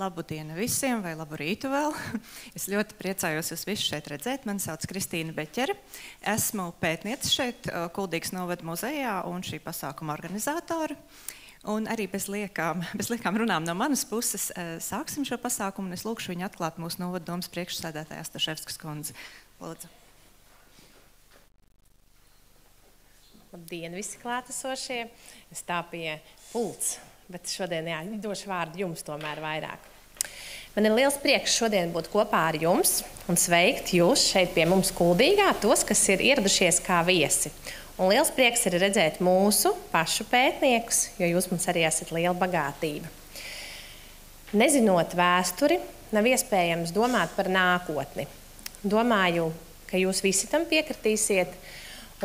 Labu dienu visiem, vai labu rītu vēl. Es ļoti priecājos jūs visus šeit redzēt. Mani sauc Kristīna Beķere. Esmu pētniece šeit Kuldīgas novada muzejā un šī pasākuma organizatora. Un arī bez liekām runām no manas puses sāksim šo pasākumu, un es lūkšu viņu atklāt mūsu novada domas priekšsēdētāja Staševskas kundze. Lūdzu. Labdien, visi klātesošie. Es tā pie pults, bet šodien došu vārdu jums tomēr vairāk. Man ir liels prieks šodien būt kopā ar jums un sveikt jūs šeit pie mums Kuldīgā, tos, kas ir ieradušies kā viesi. Un liels prieks ir redzēt mūsu pašu pētniekus, jo jūs mums arī esat liela bagātība. Nezinot vēsturi, nav iespējams domāt par nākotni. Domāju, ka jūs visi tam piekritīsiet,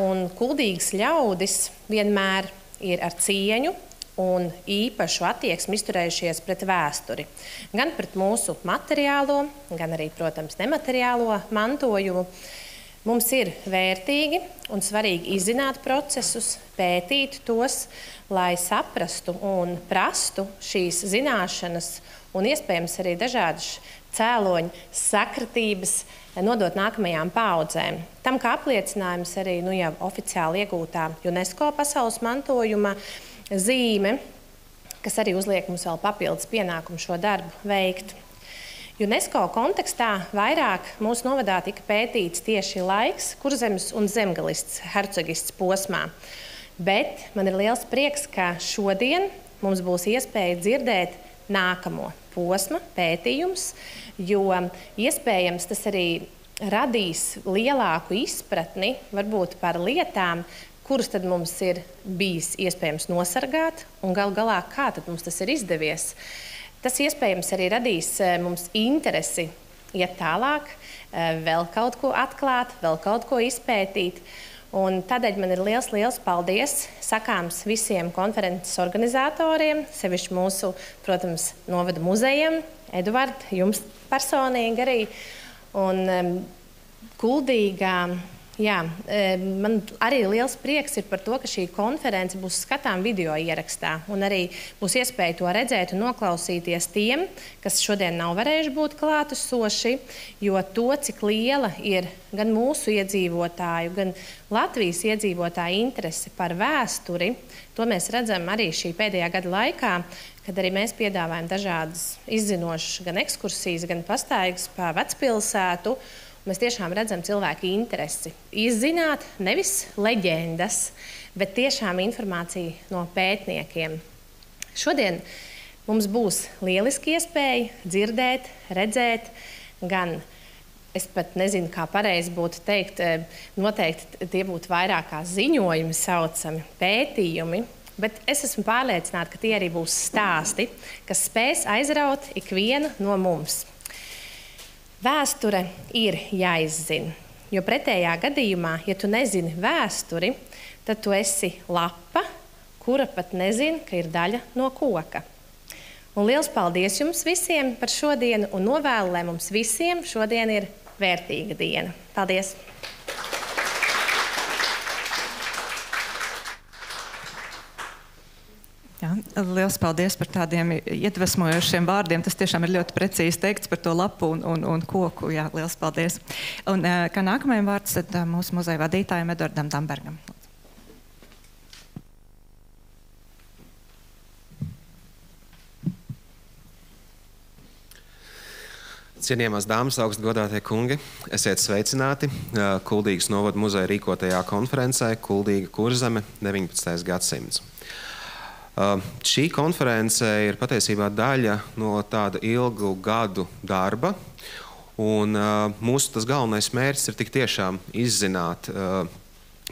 un Kuldīgas ļaudis vienmēr ir ar cieņu un īpašu attieksmi izturējušies pret vēsturi. Gan pret mūsu materiālo, gan arī, protams, nemateriālo mantojumu. Mums ir vērtīgi un svarīgi izzināt procesus, pētīt tos, lai saprastu un prastu šīs zināšanas un iespējams arī dažādas cēloņu sakritības nodot nākamajām paaudzēm. Tam kā apliecinājums arī jau oficiāli iegūtā UNESCO pasaules mantojuma zīme, kas arī uzliek mums vēl papildus pienākumu šo darbu veikt. UNESCO kontekstā vairāk mūsu novadā tika pētīts tieši laiks Kurzemes un Zemgalists hercogists posmā. Bet man ir liels prieks, ka šodien mums būs iespēja dzirdēt nākamo posma pētījums, jo iespējams tas arī radīs lielāku izpratni varbūt par lietām, kuras tad mums ir bijis iespējams nosargāt, un gal galā, kā tad mums tas ir izdevies. Tas iespējams arī radīs mums interesi iet tālāk, vēl kaut ko atklāt, vēl kaut ko izpētīt. Un tādēļ man ir liels paldies sakāms visiem konferences organizatoriem, sevišķi mūsu, protams, novada muzejam, Eduvard, jums personīgi arī. Un Kuldīgā, man arī liels prieks ir par to, ka šī konference būs skatām video ierakstā, un arī būs iespēja to redzēt un noklausīties tiem, kas šodien nav varējuši būt klātesoši, jo to, cik liela ir gan mūsu iedzīvotāju, gan Latvijas iedzīvotāju interese par vēsturi, to mēs redzam arī šī pēdējā gada laikā, kad arī mēs piedāvājam dažādas izzinošas gan ekskursijas, gan pastaigas pa vecpilsētu. Mēs tiešām redzam cilvēku interesi izzināt nevis leģendas, bet tiešām informāciju no pētniekiem. Šodien mums būs lieliski iespēja dzirdēt, redzēt, gan, es pat nezinu, kā pareizi būtu teikt, noteikti tie būtu vairāk kā ziņojumi saucami, pētījumi, bet es esmu pārliecināta, ka tie arī būs stāsti, kas spēs aizraut ikvienu no mums. Vēsture ir jāizzina, jo pretējā gadījumā, ja tu nezini vēsturi, tad tu esi lapa, kura pat nezina, ka ir daļa no koka. Un liels paldies jums visiem par šodienu un novēlu, lai mums visiem šodien ir vērtīga diena. Paldies! Jā, liels paldies par tādiem iedvesmojošiem vārdiem. Tas tiešām ir ļoti precīzi teikts par to lapu un koku. Jā, liels paldies. Un kā nākamajam vārds tad mūsu muzeja vadītājam Edvardam Dambergam. Cienījamās dāmas, augstgodātie kungi, esiet sveicināti Kuldīgas novada muzeja rīkotajā konferencē Kuldīga Kurzeme 19. gadsimts. Šī konference ir patiesībā daļa no tāda ilgu gadu darba, un mūsu tas galvenais mērķis ir tik tiešām izzināt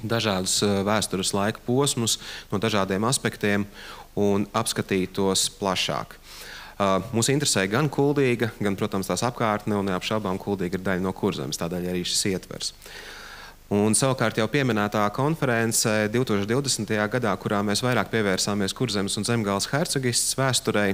dažādus vēstures laika posmus no dažādiem aspektiem un apskatīt tos plašāk. Mūs interesē gan Kuldīga, gan, protams, tās apkārtne, un neapšaubām Kuldīga ir daļa no Kurzemes, tādēļ arī šis ietvers. Un savukārt jau pieminētā konference 2020. gadā, kurā mēs vairāk pievērsāmies Kurzemes un Zemgales hercogists vēsturei,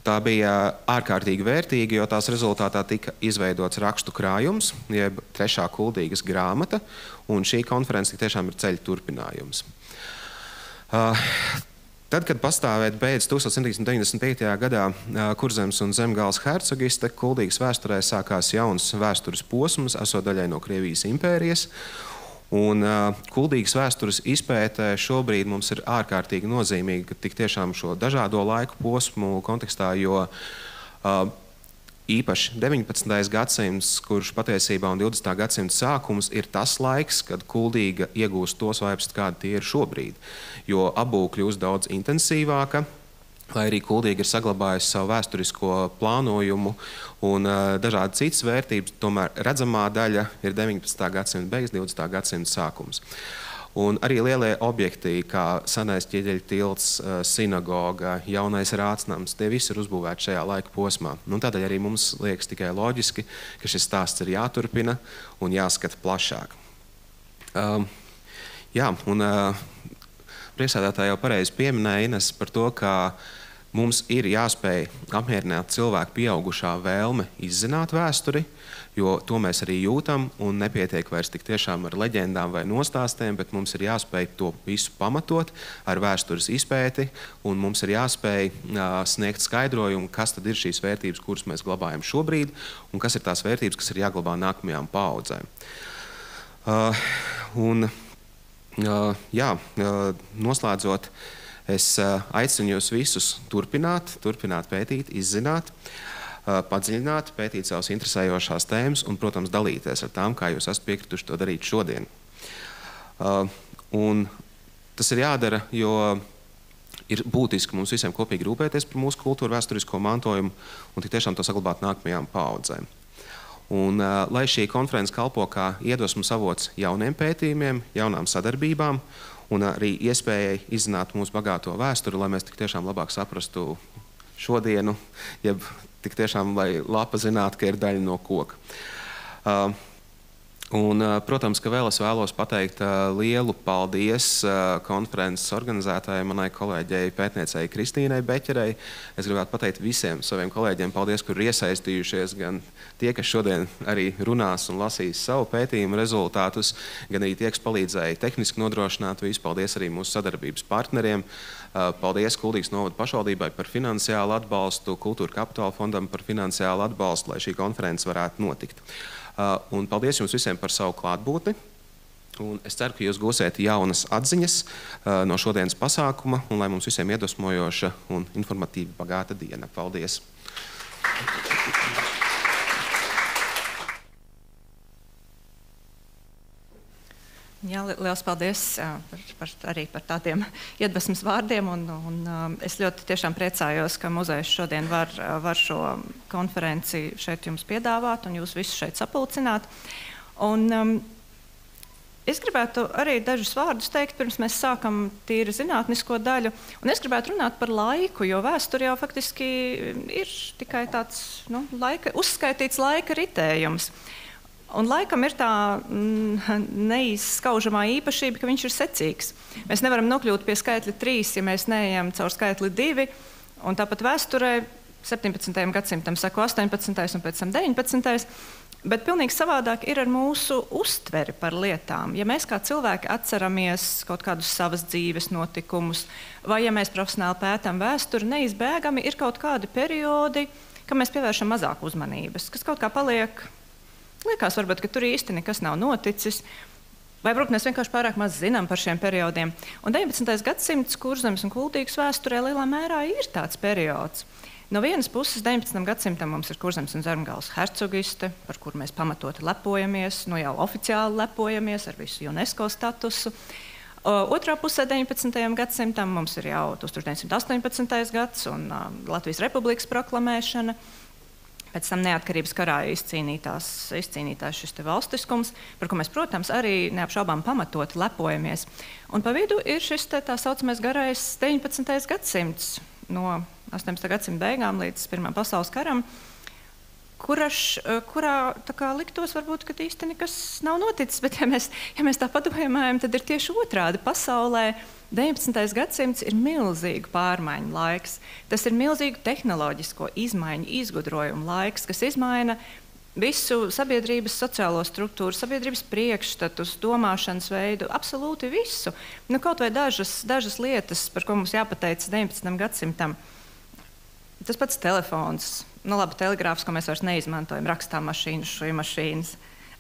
tā bija ārkārtīgi vērtīga, jo tās rezultātā tika izveidots rakstu krājums, jeb 3. Kuldīgas grāmata, un šī konference tiešām ir ceļa turpinājums. Tad, kad pastāvēt beidz 1795. gadā Kurzemes un Zemgales hercogiste, Kuldīgas vēsturē sākās jauns vēstures posms, esot daļai no Krievijas impērijas. Un Kuldīgas vēstures izpētē šobrīd mums ir ārkārtīgi nozīmīgi, ka tik tiešām šo dažādo laiku posmu kontekstā, jo īpaši 19. gadsimts, kurš patiesībā un 20. gadsimta sākums ir tas laiks, kad Kuldīga iegūst tos vaipstus, kādi tie ir šobrīd. Jo apbūve kļūst daudz intensīvāka, lai arī Kuldīga ir saglabājusi savu vēsturisko plānojumu un dažādi citas vērtības, tomēr redzamā daļa ir 19. gadsimta beigas, 20. gadsimta sākums. Un arī lielie objekti, kā senais Ķieģeļa tilts, sinagoga, jaunais rācnams, tie visi ir uzbūvēti šajā laika posmā. Un tādēļ arī mums liekas tikai loģiski, ka šis stāsts ir jāturpina un jāskata plašāk. Priekšsēdētāji jau pareizi pieminēja Ines par to, ka mums ir jāspēj apmierināt cilvēku pieaugušā vēlme izzināt vēsturi, jo to mēs arī jūtam un nepietiek vairs tik tiešām ar leģendām vai nostāstiem, bet mums ir jāspēj to visu pamatot ar vēstures izpēti un mums ir jāspēj sniegt skaidrojumu, kas tad ir šīs vērtības, kuras mēs glabājam šobrīd un kas ir tās vērtības, kas ir jāglabā nākamajām paaudzēm. Noslēdzot, es aicinu jūs visus turpināt pētīt, izzināt, padziļināt, pētīt savas interesējošās tēmas un, protams, dalīties ar tām, kā jūs esat piekrituši to darīt šodien. Un tas ir jādara, jo ir būtiski mums visiem kopīgi rūpēties par mūsu kultūru vēsturisko mantojumu un tik tiešām to saglabāt nākamajām paaudzēm. Un, lai šī konference kalpo kā iedvesmas avots jauniem pētījumiem, jaunām sadarbībām un arī iespējai izzināt mūsu bagāto vēsturi, lai mēs tik tiešām labāk saprastu šodienu, jeb tik tiešām, lai lapa zinātu, ka ir daļa no koka. Protams, ka vēl es vēlos pateikt lielu paldies konferences organizētājai, manai kolēģei, pētniecei Kristīnai Beķerei. Es gribētu pateikt visiem saviem kolēģiem paldies, kur ir iesaistījušies, gan tie, kas šodien arī runās un lasīs savu pētījumu rezultātus, gan arī tie, kas palīdzēja tehniski nodrošināt visu. Paldies arī mūsu sadarbības partneriem. Paldies Kuldīgas novada pašvaldībai par finansiālu atbalstu, Kultūra Kapitāla fondam par finansiālu atbalstu, lai šī konference varētu notikt. Un paldies jums visiem par savu klātbūtni. Un es ceru, ka jūs gūsiet jaunas atziņas no šodienas pasākuma un lai mums visiem iedvesmojoša un informatīvi bagāta diena. Paldies! Jā, liels paldies arī par tādiem iedvesmas vārdiem. Es ļoti tiešām priecājos, ka muzejs šodien var šo konferenci šeit jums piedāvāt un jūs visus šeit sapulcināt. Es gribētu arī dažus vārdus teikt, pirms mēs sākam tīri zinātnisko daļu. Un es gribētu runāt par laiku, jo vēsture jau faktiski ir tikai tāds uzskaitīts laika ritējums. Un laikam ir tā neizskaužamā īpašība, ka viņš ir secīgs. Mēs nevaram nokļūt pie skaitļa 3, ja mēs neejam caur skaitli 2. Un tāpat vēsturē 17. gadsimtam sako 18. un pēc tam 19. Bet pilnīgi savādāk ir ar mūsu uztveri par lietām. Ja mēs kā cilvēki atceramies kaut kādus savas dzīves notikumus, vai ja mēs profesionāli pētam vēsturi, neizbēgami ir kaut kādi periodi, kam mēs pievēršam mazāk uzmanības, kas kaut kā paliek. Liekas, varbūt, ka tur īsti nekas nav noticis, vai varbūt mēs vienkārši pārāk maz zinām par šiem periodiem. Un 19. gadsimts Kurzemes un Kuldīgas vēsturē lielā mērā ir tāds periods. No vienas puses 19. gadsimtam mums ir Kurzemes un Zemgales hercogiste, par kuru mēs pamatoti lepojamies, jau oficiāli lepojamies ar visu UNESCO statusu. Otrā pusē 19. gadsimtam mums ir jau 1918. gads un Latvijas Republikas proklamēšana. Pēc tam neatkarības karā izcīnītās šis te valstiskums, par ko mēs, protams, arī neapšaubām pamatoti lepojamies. Un pa vidu ir šis tā saucamais garais 19. gadsimts, no 18. gadsimta beigām līdz Pirmā pasaules karam, kurā liktos varbūt, ka īsti nekas nav noticis, bet ja mēs tā padomājam, tad ir tieši otrādi. Pasaulē 19. gadsimts ir milzīgu pārmaiņu laiks. Tas ir milzīgu tehnoloģisko izmaiņu, izgudrojumu laiks, kas izmaina visu sabiedrības sociālo struktūru, sabiedrības priekšstatus, domāšanas veidu, absolūti visu. Nu, kaut vai dažas lietas, par ko mums jāpateic 19. gadsimtam. Tas pats telefons, nu labi, telegrāfs, ko mēs vairs neizmantojam, rakstāmašīnas, šujmašīnas,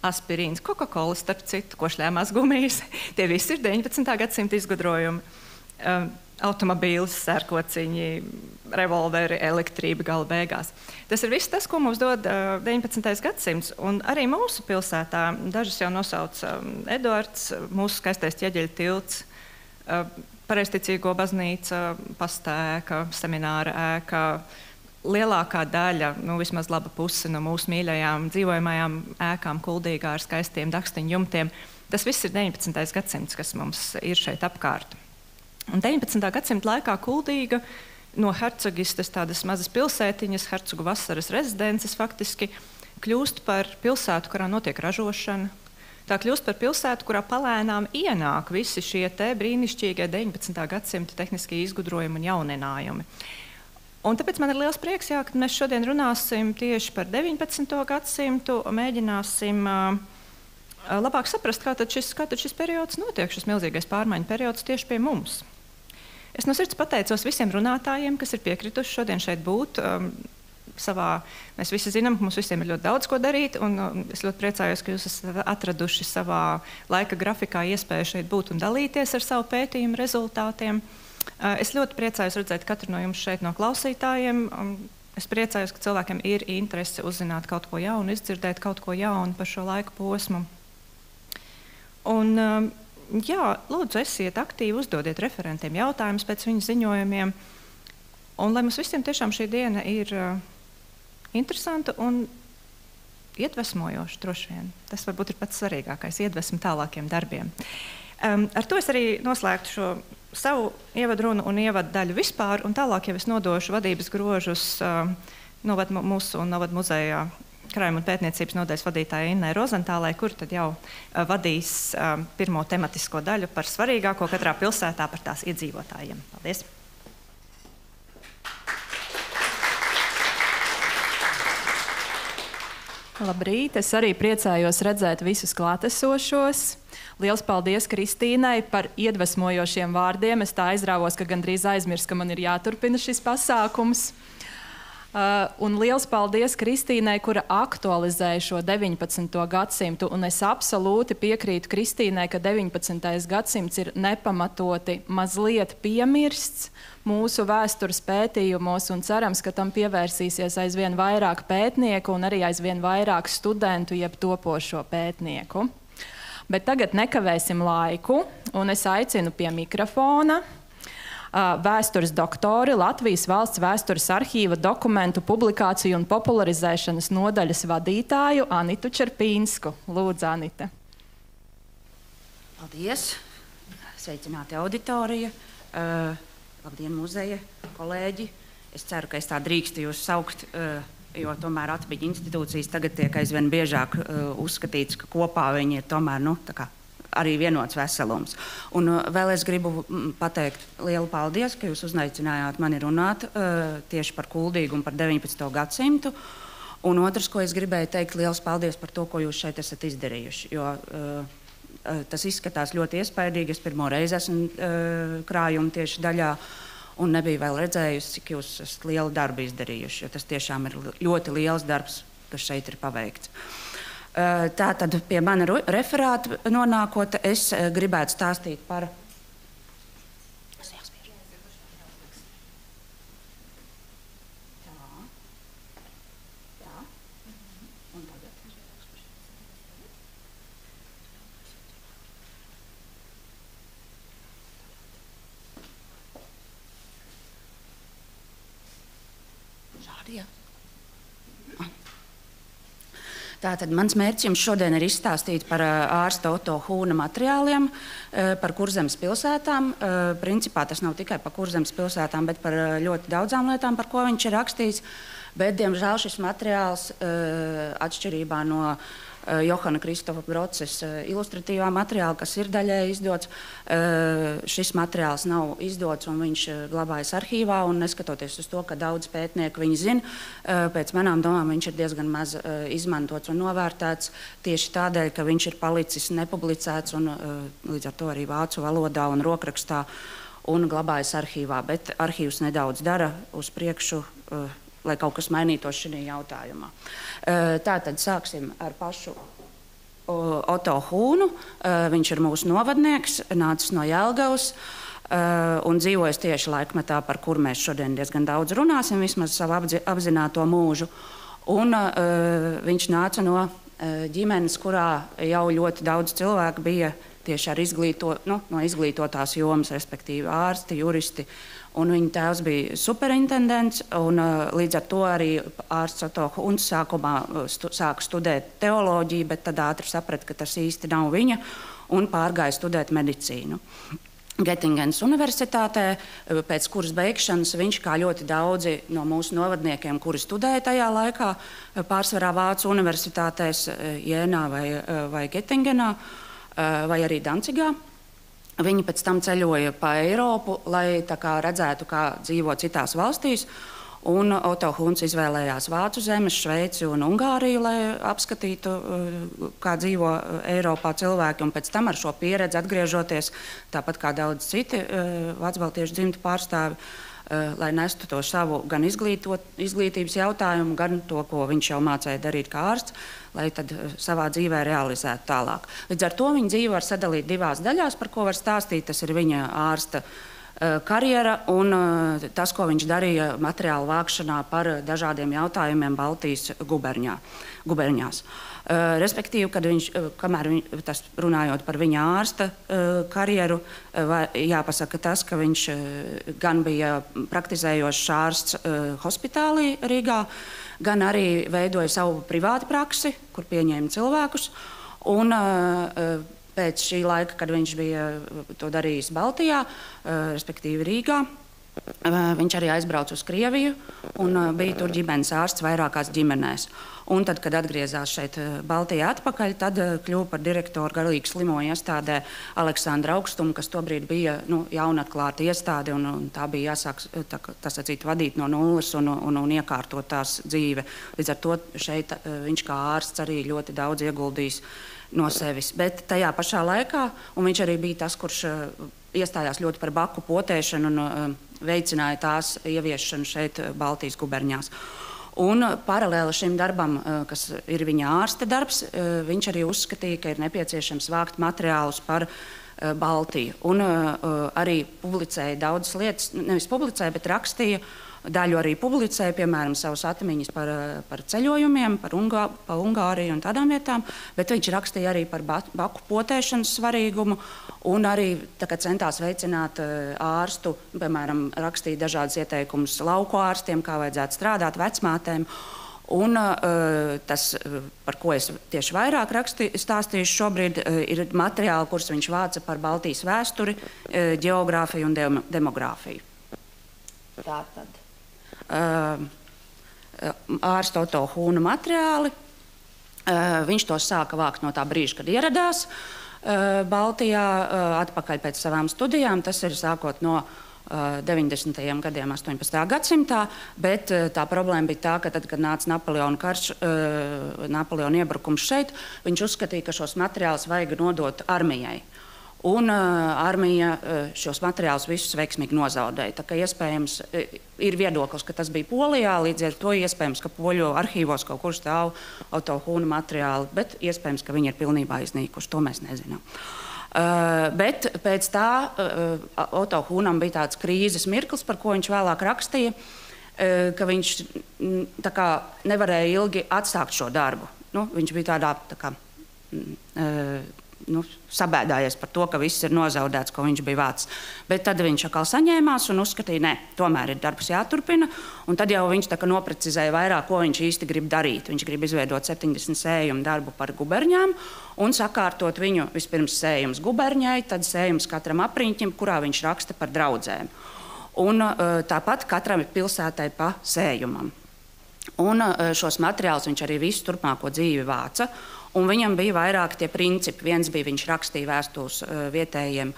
aspirīns, Coca-Cola, starp citu, košļāmās gumijas. Tie visi ir 19. gadsimta izgudrojumi. Automobīlis, sērkociņi, revolveri, elektrība gala beigās. Tas ir viss tas, ko mums dod 19. gadsimts. Un arī mūsu pilsētā, dažas jau nosauc Eduards, mūsu skaistais Ķieģeļa tilts, Pareizticīgo baznīca, pasta ēka, semināra ēka, lielākā daļa, nu vismaz laba puse no mūsu mīļajām dzīvojamajām ēkām Kuldīgā ar skaistiem dakstiņu jumtiem. Tas viss ir 19. gadsimts, kas mums ir šeit apkārt. Un 19. gadsimta laikā Kuldīga no hercogistes tādas mazas pilsētiņas, hercogu vasaras rezidences faktiski, kļūst par pilsētu, kurā notiek ražošana. Tā kļūst par pilsētu, kurā palēnām ienāk visi šie te brīnišķīgie 19. gadsimta tehniskie izgudrojumi un jauninājumi. Un tāpēc man ir liels prieks, jā, ka mēs šodien runāsim tieši par 19. gadsimtu, mēģināsim labāk saprast, kā tad šis periods notiek, šis milzīgais pārmaiņu periods tieši pie mums. Es no sirds pateicos visiem runātājiem, kas ir piekrituši šodien šeit būt. Mēs visi zinām, ka mums visiem ir ļoti daudz ko darīt, un es ļoti priecājos, ka jūs esat atraduši savā laika grafikā iespēju šeit būt un dalīties ar savu pētījumu rezultātiem. Es ļoti priecājos redzēt katru no jums šeit no klausītājiem. Es priecājos, ka cilvēkiem ir interese uzzināt kaut ko jaunu, izdzirdēt kaut ko jaunu par šo laika posmu. Un, jā, lūdzu, esiet aktīvi, uzdodiet referentiem jautājumus pēc viņu ziņojumiem. Un lai mums visiem tiešām šī diena ir interesanta un iedvesmojoša, droši vien. Tas varbūt ir pats svarīgākais, iedvesmu tālākiem darbiem. Ar to es arī noslēgtu šo savu ievadrunu un ievadu daļu vispār, un tālāk jau es nodošu vadības grožus mūsu Novadu muzejā krājuma un pētniecības nodaļas vadītāja Innai Rozentālai, kur tad jau vadīs pirmo tematisko daļu par svarīgāko katrā pilsētā par tās iedzīvotājiem. Paldies! Labrīt! Es arī priecājos redzēt visus klātesošos. Liels paldies Kristīnai par iedvesmojošiem vārdiem. Es tā aizrāvos, ka gandrīz aizmirsu, ka man ir jāturpina šis pasākums. Un liels paldies Kristīnai, kura aktualizēja šo 19. gadsimtu. Un es absolūti piekrītu Kristīnai, ka 19. gadsimts ir nepamatoti mazliet piemirsts mūsu vēstures pētījumos, un cerams, ka tam pievērsīsies aizvien vairāk pētnieku un arī aizvien vairāk studentu, jeb topošo pētnieku. Bet tagad nekavēsim laiku, un es aicinu pie mikrofona vēstures doktori, Latvijas Valsts vēstures arhīva dokumentu publikāciju un popularizēšanas nodaļas vadītāju Anitu Čerpīnsku. Lūdzu, Anita. Paldies! Sveicināti auditorija! Labdien, muzeja kolēģi! Es ceru, ka es tā drīkstu jūs saukt, jo tomēr atmiņu institūcijas tagad tiek aizvien biežāk uzskatīts, ka kopā viņi ir tomēr, tā kā arī vienots veselums. Un vēl es gribu pateikt lielu paldies, ka jūs uzaicinājāt mani runāt tieši par Kuldīgu un par 19. gadsimtu. Un otrs, ko es gribēju teikt, liels paldies par to, ko jūs šeit esat izdarījuši, jo tas izskatās ļoti iespaidīgi. Es pirmo reizi esmu krājuma tieši daļā un nebiju vēl redzējusi, cik jūs esat lielu darbu izdarījuši, jo tas tiešām ir ļoti liels darbs, kas šeit ir paveikts. Tātad pie mana referāta nonākot, es gribētu stāstīt par... Tātad mans mērķis jums šodien ir izstāstīt par ārsta Otto Hūna materiāliem, par Kurzemes pilsētām. Principā tas nav tikai par Kurzemes pilsētām, bet par ļoti daudzām lietām, par ko viņš ir rakstījis. Bet, diemžēl, šis materiāls atšķirībā no Johana Kristofa Broces ilustratīvā materiāla, kas ir daļēji izdots. Šis materiāls nav izdots un viņš glabājas arhīvā, un neskatoties uz to, ka daudz pētnieku viņu zina, pēc manām domām viņš ir diezgan maz izmantots un novērtēts tieši tādēļ, ka viņš ir palicis nepublicēts un līdz ar to arī vācu valodā un rokrakstā un glabājas arhīvā, bet arhīvs nedaudz dara uz priekšu, lai kaut kas mainītos šajā jautājumā. Tātad sāksim ar pašu Oto Hūnu. Viņš ir mūsu novadnieks, nācis no Jelgavas un dzīvojis tieši laikmetā, par kur mēs šodien diezgan daudz runāsim, vismaz savu apzināto mūžu. Un viņš nāca no ģimenes, kurā jau ļoti daudz cilvēku bija tieši ar no izglītotās jomas, respektīvi ārsti, juristi. Un viņa tēvs bija superintendents, un līdz ar to arī ārsts Oto Hūns sākumā sāka studēt teoloģiju, bet tad ātri saprata, ka tas īsti nav viņa, un pārgāja studēt medicīnu. Getingenas universitātē, pēc kuras beigšanas viņš, kā ļoti daudzi no mūsu novadniekiem, kuri studēja tajā laikā, pārsvarā Vācu universitātēs, Jēnā vai Getingenā, vai arī Dancigā. Viņi pēc tam ceļoja pa Eiropu, lai redzētu, kā dzīvo citās valstīs. Un Oto Hūns izvēlējās Vācu zemes, Šveici un Ungāriju, lai apskatītu, kā dzīvo Eiropā cilvēki. Un pēc tam ar šo pieredzi atgriežoties, tāpat kā daudz citi vācbaltiešu dzimtu pārstāvi, lai nestu to savu gan izglītības jautājumu, gan to, ko viņš jau mācīja darīt kā ārsts, lai tad savā dzīvē realizētu tālāk. Līdz ar to viņa dzīve var sadalīt divās daļās, par ko var stāstīt. Tas ir viņa ārsta karjera un tas, ko viņš darīja materiālu vākšanā par dažādiem jautājumiem Baltijas guberņās. Respektīvi, tas runājot par viņa ārsta karjeru, jāpasaka tas, ka viņš gan bija praktizējošs ārsts hospitālī Rīgā, gan arī veidoja savu privātu praksi, kur pieņēma cilvēkus. Un pēc šī laika, kad viņš bija to darījis Baltijā, respektīvi Rīgā, viņš arī aizbrauca uz Krieviju un bija tur ģimenes ārsts vairākās ģimenēs. Un tad, kad atgriezās šeit Baltijā atpakaļ, tad kļuva par direktoru garīgi slimo iestādē Aleksandra Augstuma, kas tobrīd bija jaunatklāta iestāde, un tā bija jāsāk vadīt no nulles un iekārtot tās dzīve. Līdz ar to šeit viņš kā ārsts arī ļoti daudz ieguldījis no sevis. Bet tajā pašā laikā, un viņš arī bija tas, kurš iestājās ļoti par baku potēšanu un veicināja tās ieviešanu šeit Baltijas guberņās. Un paralēli šim darbam, kas ir viņa ārsta darbs, viņš arī uzskatīja, ka ir nepieciešams vākt materiālus par Baltiju. Un arī publicēja daudzas lietas, nevis publicēja, bet rakstīja, daļu arī publicēja, piemēram, savus atmiņas par ceļojumiem, par Ungāriju un tādām vietām, bet viņš rakstīja arī par baku potēšanas svarīgumu un arī centās veicināt ārstu, piemēram, rakstīja dažādas ieteikumus lauku ārstiem, kā vajadzētu strādāt vecmātēm. Un tas, par ko es tieši vairāk stāstīšu šobrīd, ir materiāli, kurus viņš vāca par Baltijas vēsturi, ģeogrāfiju un demogrāfiju. Tātad. Ārsta Oto Hūna materiāli. Viņš tos sāka vākt no tā brīža, kad ieradās Baltijā atpakaļ pēc savām studijām. Tas ir sākot no 90. gadiem 18. gadsimtā, bet tā problēma bija tā, ka tad, kad nāca Napoleona karš, Napoleona iebrukums šeit, viņš uzskatīja, ka šos materiālus vajag nodot armijai. Un armija šos materiālus visus veiksmīgi nozaudēja. Tā kā iespējams ir viedoklis, ka tas bija Polijā, līdz ar to iespējams, ka poļu arhīvos kaut kur stāv Oto Hūna materiāli, bet iespējams, ka viņi ir pilnībā iznīkuši, to mēs nezinām. Bet pēc tā Oto Hūnam bija tāds krīzes mirklis, par ko viņš vēlāk rakstīja, ka viņš nevarēja ilgi atstāt šo darbu. Viņš bija tādā sabēdājies par to, ka viss ir nozaudēts, ko viņš bija vācis. Bet tad viņš atkal saņēmās un uzskatīja, ne, tomēr ir darbs jāturpina. Un tad jau viņš noprecizēja vairāk, ko viņš īsti grib darīt. Viņš grib izveidot 70 sējumu darbu par guberņām un sakārtot viņu vispirms sējums guberņai, tad sējums katram apriņķim, kurā viņš raksta par draudzēm. Un tāpat katram pilsētai pa sējumam. Un šos materiālus viņš arī visu turpmāko dzīvi vāca. Un viņam bija vairāki tie principi. Viens bija, viņš rakstīja vēstules vietējiem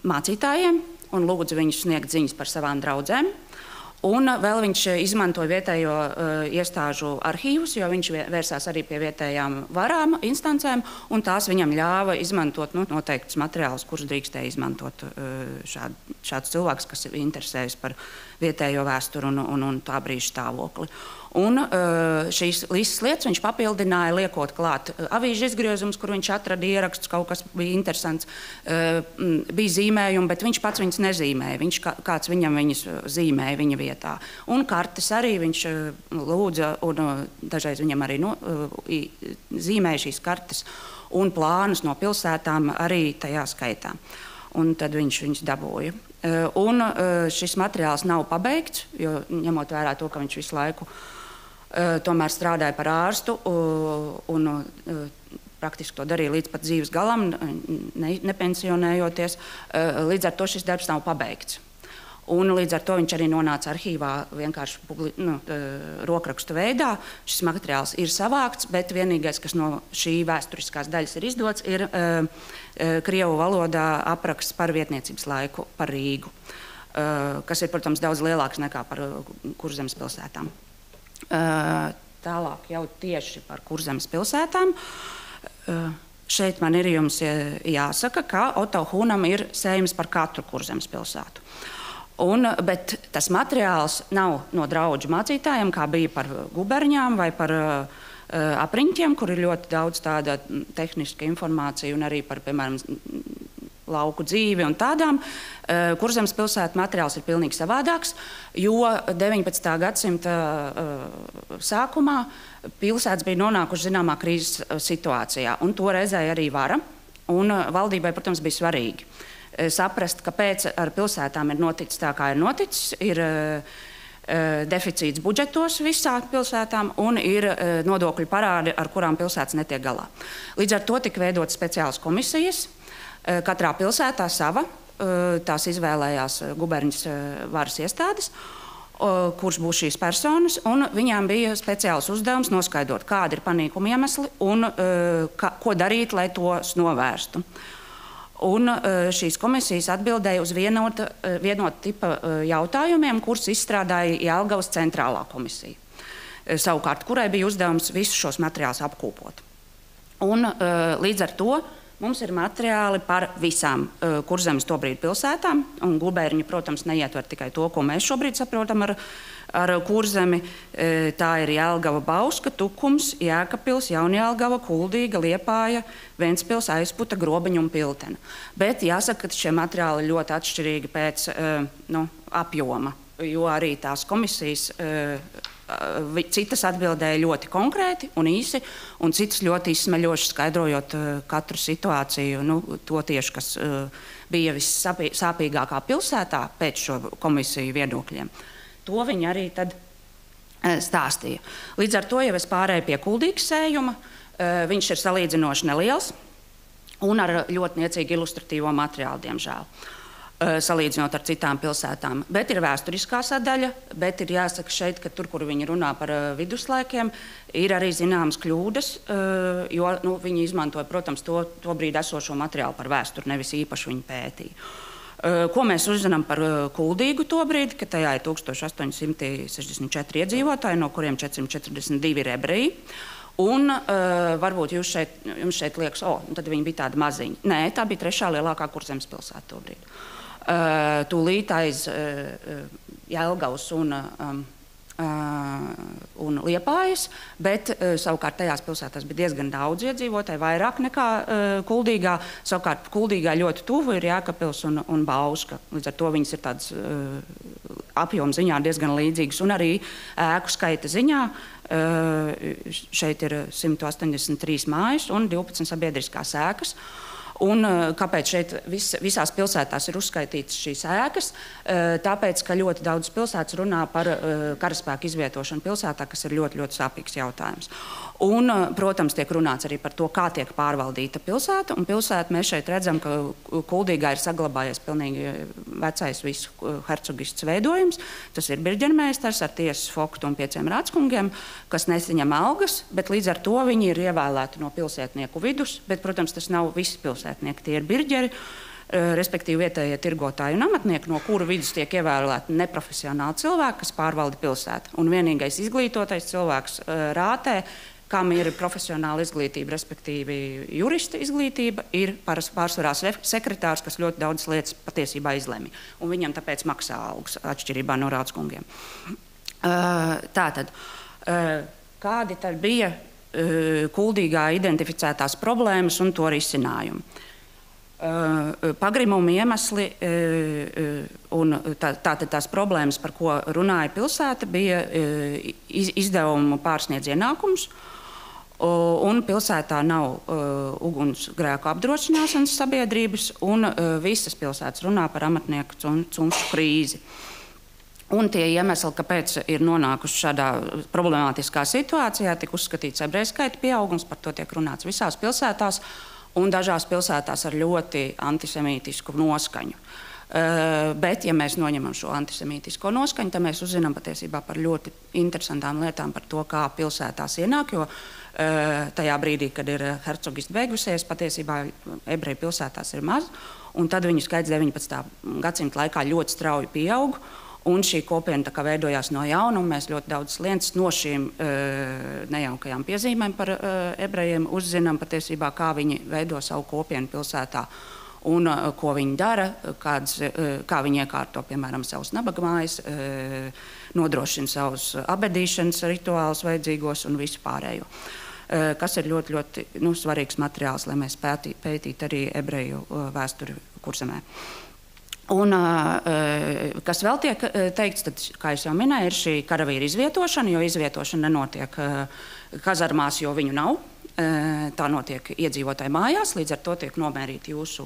mācītājiem un lūdza viņus sniegt ziņas par savām draudzēm. Un vēl viņš izmantoja vietējo iestāžu arhīvus, jo viņš vērsās arī pie vietējām varām, instancēm, un tās viņam ļāva izmantot noteiktus materiālus, kurus drīkstēja izmantot šādus cilvēkus, kas interesējas par vietējo vēsturi un tā brīža stāvokli. Un šīs visas lietas viņš papildināja, liekot klāt avīžu izgriezumus, kur viņš atrada ierakstus, kaut kas bija interesants, bija zīmējumi, bet viņš pats viņus nezīmēja. Kāds viņam viņus zīmēja viņa vietā. Un kartes arī viņš lūdza, un dažreiz viņam arī zīmēja šīs kartes un plānus no pilsētām arī tajā skaitā. Un tad viņš viņus dabūja. Un šis materiāls nav pabeigts, jo ņemot vērā to, ka viņš visu laiku tomēr strādāja par ārstu un praktiski to darīja līdz pat dzīves galam, nepensionējoties. Līdz ar to šis darbs nav pabeigts. Un līdz ar to viņš arī nonāca arhīvā vienkārši rokrakstu veidā. Šis materiāls ir savākts, bet vienīgais, kas no šī vēsturiskās daļas ir izdots, ir krievu valodā apraksts par vietniecības laiku par Rīgu, kas ir, protams, daudz lielāks nekā par Kurzemes pilsētām. Tālāk jau tieši par Kurzemes pilsētām. Šeit man ir jums jāsaka, ka Oto Hunam ir sējums par katru Kurzemes pilsētu. Bet tas materiāls nav no draudžu mācītājiem, kā bija par guberņām vai par apriņķiem, kur ir ļoti daudz tāda tehniska informācija un arī par, piemēram, lauku dzīvi un tādām. Kurzemes pilsētu materiāls ir pilnīgi savādāks, jo 19. gadsimta sākumā pilsētas bija nonākuši zināmā krīzes situācijā, un to reizēja arī vara, un valdībai, protams, bija svarīgi saprast, kāpēc ar pilsētām ir noticis tā, kā ir noticis, ir deficīts budžetos visām pilsētām un ir nodokļu parādi, ar kurām pilsētas netiek galā. Līdz ar to tika veidotas speciālas komisijas, katrā pilsētā sava, tās izvēlējās guberņas varas iestādes, kurš būs šīs personas, un viņām bija speciāls uzdevums noskaidrot, kādi ir panīkuma iemesli un ko darīt, lai tos novērstu. Un šīs komisijas atbildēja uz vienota tipa jautājumiem, kurus izstrādāja Jelgavas centrālā komisija. Savukārt, kurai bija uzdevums visus šos materiālus apkopot. Un līdz ar to mums ir materiāli par visām Kurzemes tobrīd pilsētām, un guberņi, protams, neietver tikai to, ko mēs šobrīd saprotam ar Kurzemi. Tā ir Jelgava, Bauska, Tukums, Jēkabpils, Jaunjelgava, Kuldīga, Liepāja, Ventspils, Aizputa, Grobiņa un Piltena. Bet jāsaka, ka šie materiāli ir ļoti atšķirīgi pēc apjoma, jo arī tās komisijas citas atbildēja ļoti konkrēti un īsi, un citas ļoti izsmeļoši skaidrojot katru situāciju, to tieši, kas bija vissāpīgākā pilsētā pēc šo komisiju viedokļiem. To viņi arī tad stāstīja. Līdz ar to jau es pārēju pie Kuldīgas sējuma. Viņš ir salīdzinoši neliels un ar ļoti niecīgu ilustratīvo materiālu, diemžēl, salīdzinot ar citām pilsētām. Bet ir vēsturiskā sadaļa, bet ir jāsaka šeit, ka tur, kur viņi runā par viduslaikiem, ir arī zināmas kļūdas, jo viņi izmantoja, protams, to brīdi esošo materiālu par vēsturi, nevis īpaši viņi pētīja. Ko mēs uzzinām par Kuldīgu tobrīd, ka tajā ir 1864 iedzīvotāji, no kuriem 442 ir ebreji. Un varbūt jums šeit liekas, tad viņi bija tādi maziņi. Nē, tā bija trešā lielākā Kurzemes pilsēta tobrīd. Tūlīt aiz Jelgavas un Liepājas, bet savukārt tajās pilsētās bija diezgan daudz iedzīvotāji, vairāk nekā Kuldīgā. Savukārt Kuldīgā ļoti tuvu ir Jēkabpils un Bauska. Līdz ar to viņas ir tādas apjoma ziņā diezgan līdzīgas, un arī ēku skaita ziņā. Šeit ir 183 mājas un 12 sabiedriskās ēkas. Un kāpēc šeit visās pilsētās ir uzskaitītas šīs ēkas? Tāpēc, ka ļoti daudz pilsētas runā par karaspēku izvietošanu pilsētā, kas ir ļoti, ļoti sāpīgs jautājums. Un, protams, tiek runāts arī par to, kā tiek pārvaldīta pilsēta. Un pilsēta mēs šeit redzam, ka Kuldīgā ir saglabājies pilnīgi vecais visu hercogists veidojums. Tas ir birģermeistars ar tiesas foktu un 5 rāckungiem, kas nesaņem algas, bet līdz ar to viņi ir ievēlēti no pilsētnieku vidus. Bet, protams, tas nav visi pilsētnieki, tie ir birģeri, respektīvi vietējie tirgotāji un amatnieki, no kuru vidus tiek ievēlēti neprofesionāli cilvēki, kas pārvalda pilsētu. Un vienīgais izglītotais cilvēks Rātē, kam ir profesionāla izglītība, respektīvi jurista izglītība, ir pārsvarā sekretārs, kas ļoti daudz lietas patiesībā izlemj. Un viņam tāpēc maksā algas atšķirībā no rāckungiem. Tātad, kādi tad bija Kuldīgā identificētās problēmas un to risinājumi? Pagrimuma iemesli un tātad tās problēmas, par ko runāja pilsēta, bija izdevumu pārsniedz ienākums, un pilsētā nav ugunsgrēku apdrošināšanas sabiedrības, un visas pilsētas runā par amatnieku cunšu krīzi. Un tie iemesli, kāpēc ir nonākuši šādā problemātiskā situācijā, tika uzskatīts ebreju skaita pieaugums, par to tiek runāts visās pilsētās, un dažās pilsētās ar ļoti antisemītisku noskaņu. Bet, ja mēs noņemam šo antisemītisko noskaņu, tad mēs uzzinām patiesībā par ļoti interesantām lietām par to, kā pilsētās ienāk, jo tajā brīdī, kad ir hercogists beigusies, patiesībā ebreju pilsētās ir maz, un tad viņu skaits 19. gadsimta laikā ļoti strauji pieaug, un šī kopiena tā kā veidojās no jauna, un mēs ļoti daudz lietas no šīm nejaukajām piezīmēm par ebrejiem uzzinām patiesībā, kā viņi veido savu kopienu pilsētā. Un ko viņi dara, kā viņi iekārto, piemēram, savus nabagmājas, nodrošina savus abedīšanas rituālus vajadzīgos un visu pārējo. Kas ir ļoti, ļoti svarīgs materiāls, lai mēs pētītu arī ebreju vēsturi Kurzemē. Un, kas vēl tiek teikts, tad, kā es jau minēju, ir šī karavīra izvietošana, jo izvietošana nenotiek kazarmās, jo viņu nav. Tā notiek iedzīvotāju mājās, līdz ar to tiek nomērīti jūsu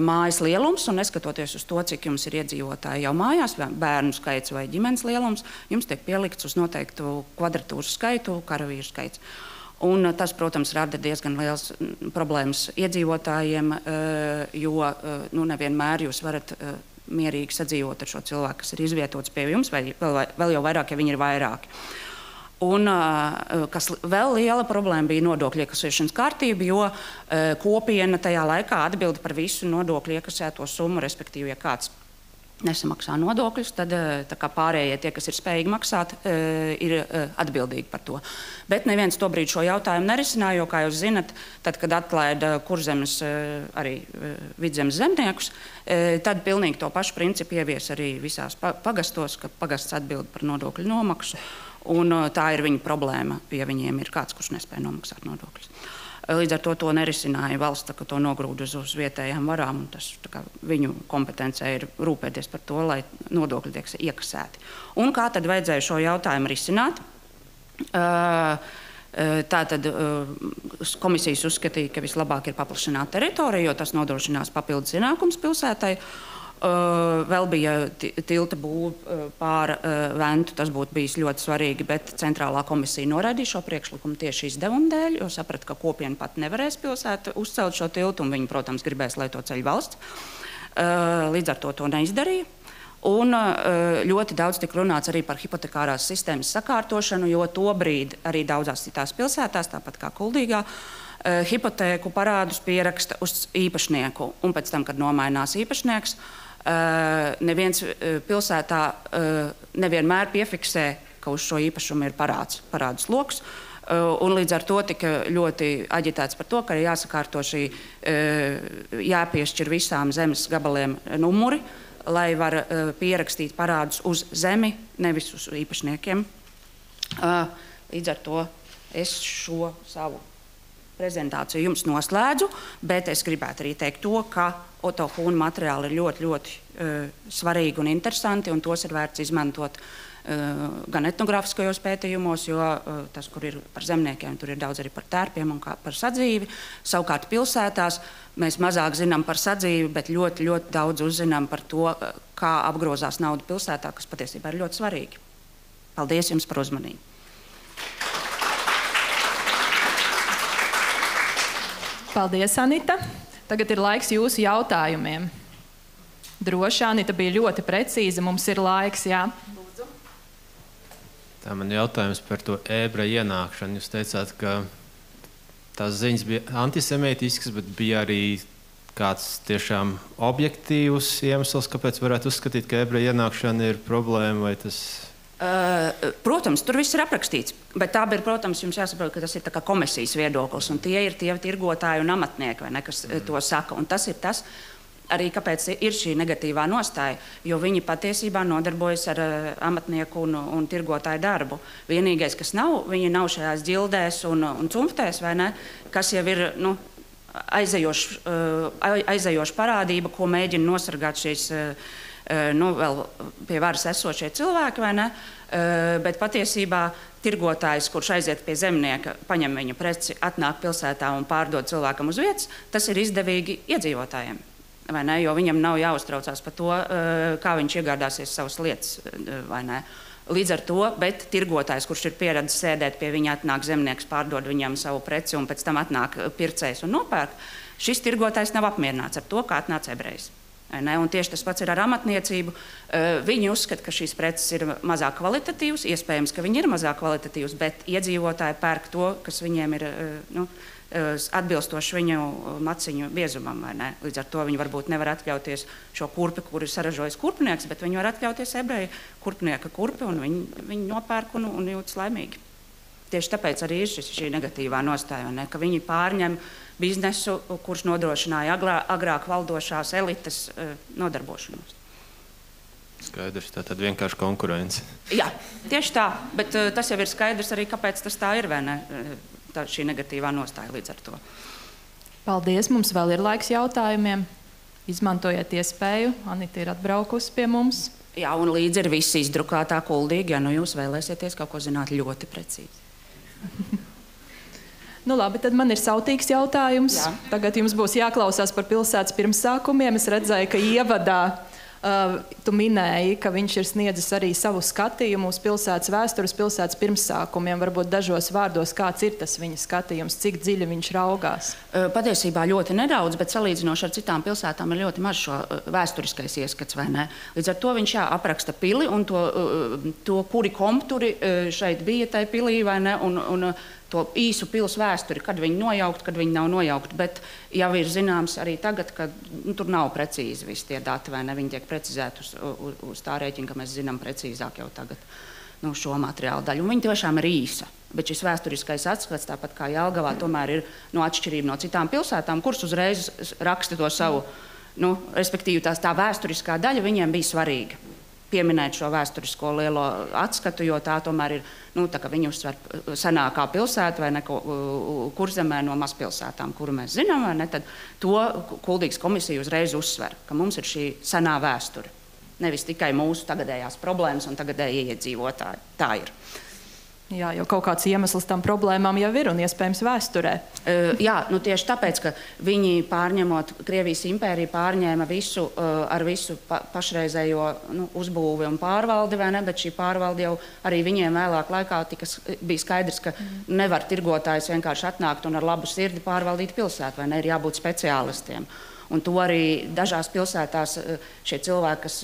mājas lielums, un neskatoties uz to, cik jums ir iedzīvotāji jau mājās, bērnu skaits vai ģimenes lielums, jums tiek pielikts uz noteiktu kvadratūras skaitu, karavīru skaits. Un tas, protams, rada diezgan liels problēmas iedzīvotājiem, jo nevienmēr jūs varat mierīgi sadzīvot ar šo cilvēku, kas ir izvietots pie jums, vai vēl jau vairāk, ja viņi ir vairāki. Un kas vēl liela problēma bija nodokļu iekasēšanas kārtība, jo kopiena tajā laikā atbilda par visu nodokļu iekasēto summu, respektīvi, ja kāds nesamaksā nodokļus, tad tā kā pārējie tie, kas ir spējīgi maksāt, ir atbildīgi par to. Bet neviens tobrīd šo jautājumu nerisināja, jo, kā jūs zinat, tad, kad atlaida Kurzemes arī Vidzemes zemniekus, tad pilnīgi to pašu principu ievies arī visās pagastos, ka pagasts atbild par nodokļu nomaksu. Un tā ir viņa problēma, ja viņiem ir kāds, kurš nespēja nomaksāt nodokļus. Līdz ar to nerisināja valsts, ka to nogrūda uz vietējām varām, un tas viņu kompetencē ir rūpēties par to, lai nodokļi tiek iekasēti. Un kā tad vajadzēja šo jautājumu risināt? Tātad komisijas uzskatīja, ka vislabāk ir paplašināt teritoriju, jo tas nodrošinās papildus ienākums pilsētai. Vēl bija tilta būve pār Ventu, tas būtu bijis ļoti svarīgi, bet centrālā komisija noraidīja šo priekšlikumu tieši izdevumu dēļ, jo saprata, ka kopiena pat nevarēs pilsētu uzcelt šo tiltu, un viņi, protams, gribēs, lai to ceļ valsts. Līdz ar to neizdarīja. Un ļoti daudz tika runāts arī par hipotekārās sistēmas sakārtošanu, jo tobrīd arī daudzās citās pilsētās, tāpat kā Kuldīgā, hipotēku parādus pieraksta uz īpašnieku, un pēc tam, kad nomainās īpašnieks, neviens pilsētā nevienmēr piefiksē, ka uz šo īpašumu ir parādu sloks, un līdz ar to tika ļoti aģitēts par to, ka ir jāsakārto šī, jāpiešķir visām zemes gabaliem numuri, lai var pierakstīt parādus uz zemi, nevis uz īpašniekiem. Līdz ar to es šo savu prezentāciju jums noslēdzu, bet es gribētu arī teikt to, ka Oto Hūna materiāli ir ļoti, ļoti svarīgi un interesanti, un tos ir vērts izmantot gan etnogrāfiskajos pētījumos, jo tas, kur ir par zemniekiem, tur ir daudz arī par tērpiem un par sadzīvi. Savukārt pilsētās mēs mazāk zinām par sadzīvi, bet ļoti, ļoti daudz uzzinām par to, kā apgrozās nauda pilsētā, kas patiesībā ir ļoti svarīgi. Paldies jums par uzmanību! paldies, Anita. Tagad ir laiks jūsu jautājumiem. Droši, Anita bija ļoti precīza, mums ir laiks, jā. Tā man jautājums par to ebreju ienākšanu. Jūs teicāt, ka tās ziņas bija antisemītiskas, bet bija arī kāds tiešām objektīvs iemesls, kāpēc varētu uzskatīt, ka ebreju ienākšana ir problēma, vai tas... Protams, tur viss ir aprakstīts, bet tā ir, protams, jums jāsaprot, ka tas ir tā kā komisijas viedoklis, un tie ir tie tirgotāji un amatnieki, vai ne, kas to saka, un tas ir tas, arī kāpēc ir šī negatīvā nostāja, jo viņi patiesībā nodarbojas ar amatnieku un tirgotāju darbu. Vienīgais, kas nav, viņi nav šajās ģildēs un cumftēs, vai ne, kas jau ir, aizejoša parādība, ko mēģina nosargāt šīs vēl pie varas esošie cilvēki, vai ne? Bet patiesībā tirgotājs, kurš aiziet pie zemnieka, paņem viņa preci, atnāk pilsētā un pārdod cilvēkam uz vietas, tas ir izdevīgi iedzīvotājiem, vai ne? Jo viņam nav jāuztraucās par to, kā viņš iegādāsies savas lietas, vai ne? Līdz ar to, bet tirgotājs, kurš ir pieredzis sēdēt pie viņa, atnāk zemnieks, pārdod viņam savu preci un pēc tam atnāk pircējs un nopērk, šis tirgotājs nav apmierināts ar to, kā atnāca ebrejs. Un tieši tas pats ir ar amatniecību. Viņi uzskata, ka šīs preces ir mazāk kvalitatīvas, iespējams, ka viņi ir mazāk kvalitatīvas, bet iedzīvotāji pērk to, kas viņiem ir atbilstoši viņu maciņu biezumam. Līdz ar to viņi varbūt nevar atļauties šo kurpi, kuru ir saražojis kurpnieks, bet viņi var atļauties ebreju kurpnieka kurpi, un viņi nopērk un jūtas laimīgi. Tieši tāpēc arī ir šī negatīvā nostāja, ka viņi pārņem biznesu, kurš nodrošināja agrāk valdošās elites nodarbošanos. Skaidrs, tā tad vienkārši konkurence. Jā, tieši tā, bet tas jau ir skaidrs arī, kāpēc tas tā ir, vai ne, šī negatīvā nostāja līdz ar to. Paldies, mums vēl ir laiks jautājumiem. Izmantojiet iespēju, Anita ir atbraukusi pie mums. Jā, un līdz ir viss izdrukātā kuldīgi, ja jūs vēlēsieties kaut ko zināt ļoti precīzi. Labi, tad man ir sautīgs jautājums. Jā. Tagad jums būs jāklausās par pilsētas pirmsākumiem. Es redzēju, ka ievadā tu minēji, ka viņš ir sniedzis arī savu skatījumu uz pilsētas vēstures, pilsētas pirmsākumiem. Varbūt dažos vārdos, kāds ir tas viņa skatījums, cik dziļi viņš raugās? Patiesībā ļoti nedaudz, bet salīdzinoši ar citām pilsētām ir ļoti maz šo vēsturiskais ieskats, vai ne? Līdz ar to viņš apraksta pili un to kuri kompturi šeit bija tai pilī, vai ne, un to īsu pils vēsturi, kad viņi nojaukt, kad viņi nav nojaukt, bet jau ir zināms arī tagad, ka tur nav precīzi visi tie dati, vai ne, viņi tiek precizēti uz tā rēķina, ka mēs zinām precīzāk jau tagad šo materiālu daļu. Un viņi tiešām ir īsa, bet šis vēsturiskais atskats, tāpat kā Jelgavā, tomēr ir atšķirība no citām pilsētām, kuras uzreiz raksta to savu, respektīvi tā vēsturiskā daļa viņiem bija svarīga. Pieminēt šo vēsturisko lielo atskatu, jo tā tomēr ir, tā kā viņi uzsver senākā pilsēta, vai ne, Kurzemē no mazpilsētām, kuru mēs zinām, vai ne, tad to Kuldīgas komisija uzreiz uzsver, ka mums ir šī senā vēsture. Nevis tikai mūsu tagadējās problēmas un tagadējie iedzīvotāji. Tā ir. Jā, jo kaut kāds iemesls tam problēmām jau ir un iespējams vēsturē. Jā, tieši tāpēc, ka viņi pārņemot, Krievijas impērija pārņēma visu ar visu pašreizējo uzbūvi un pārvaldi, vai ne, bet šī pārvalde jau arī viņiem vēlāk laikā bija skaidrs, ka nevar tirgotājs vienkārši atnākt un ar labu sirdi pārvaldīt pilsētu, vai ne, ir jābūt speciālistiem. Un to arī dažās pilsētās šie cilvēki, kas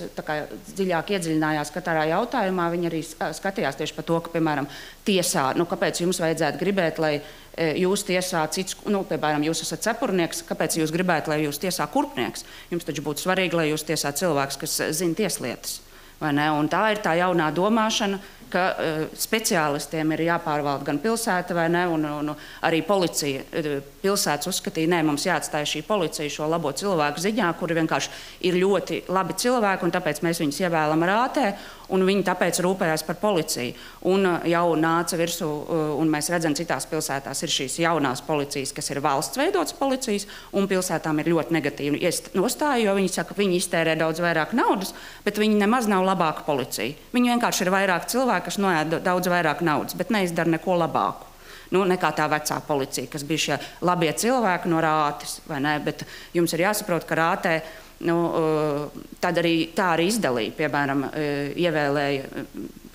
dziļāk iedziļinājās katrā jautājumā, viņi arī skatījās tieši par to, ka, piemēram, tiesā, kāpēc jums vajadzētu gribēt, lai jūs tiesā cits, piemēram, jūs esat cepurnieks, kāpēc jūs gribētu, lai jūs tiesā kurpnieks? Jums taču būtu svarīgi, lai jūs tiesā cilvēks, kas zina tieslietas. Vai ne? Un tā ir tā jaunā domāšana, ka speciālistiem ir jāpārvalda gan pilsēta, vai ne, un arī policija. Pilsētas uzskatīja, nē, mums jāatstāja šī policija šo labo cilvēku ziņā, kuri vienkārši ir ļoti labi cilvēki, un tāpēc mēs viņus ievēlam rātē, un viņi tāpēc rūpējās par policiju. Un jau nāca virsū, un mēs redzam, citās pilsētās ir šīs jaunās policijas, kas ir valsts veidotas policijas, un pilsētām ir ļoti negatīvi nostāja, jo viņi saka, ka viņi iztērē daudz vairāk naudas, bet viņi nemaz nav labāka policija. Viņi vienkārši ir vairāk cilvēki, kas noēda daudz vairāk naudas, bet neizdara neko labāku. Nekā tā vecā policija, kas bija šie labie cilvēki no Rātes, vai ne? Bet jums ir jāsaprot, ka Rātē tad arī tā arī izdalīja. Piemēram, ievēlēja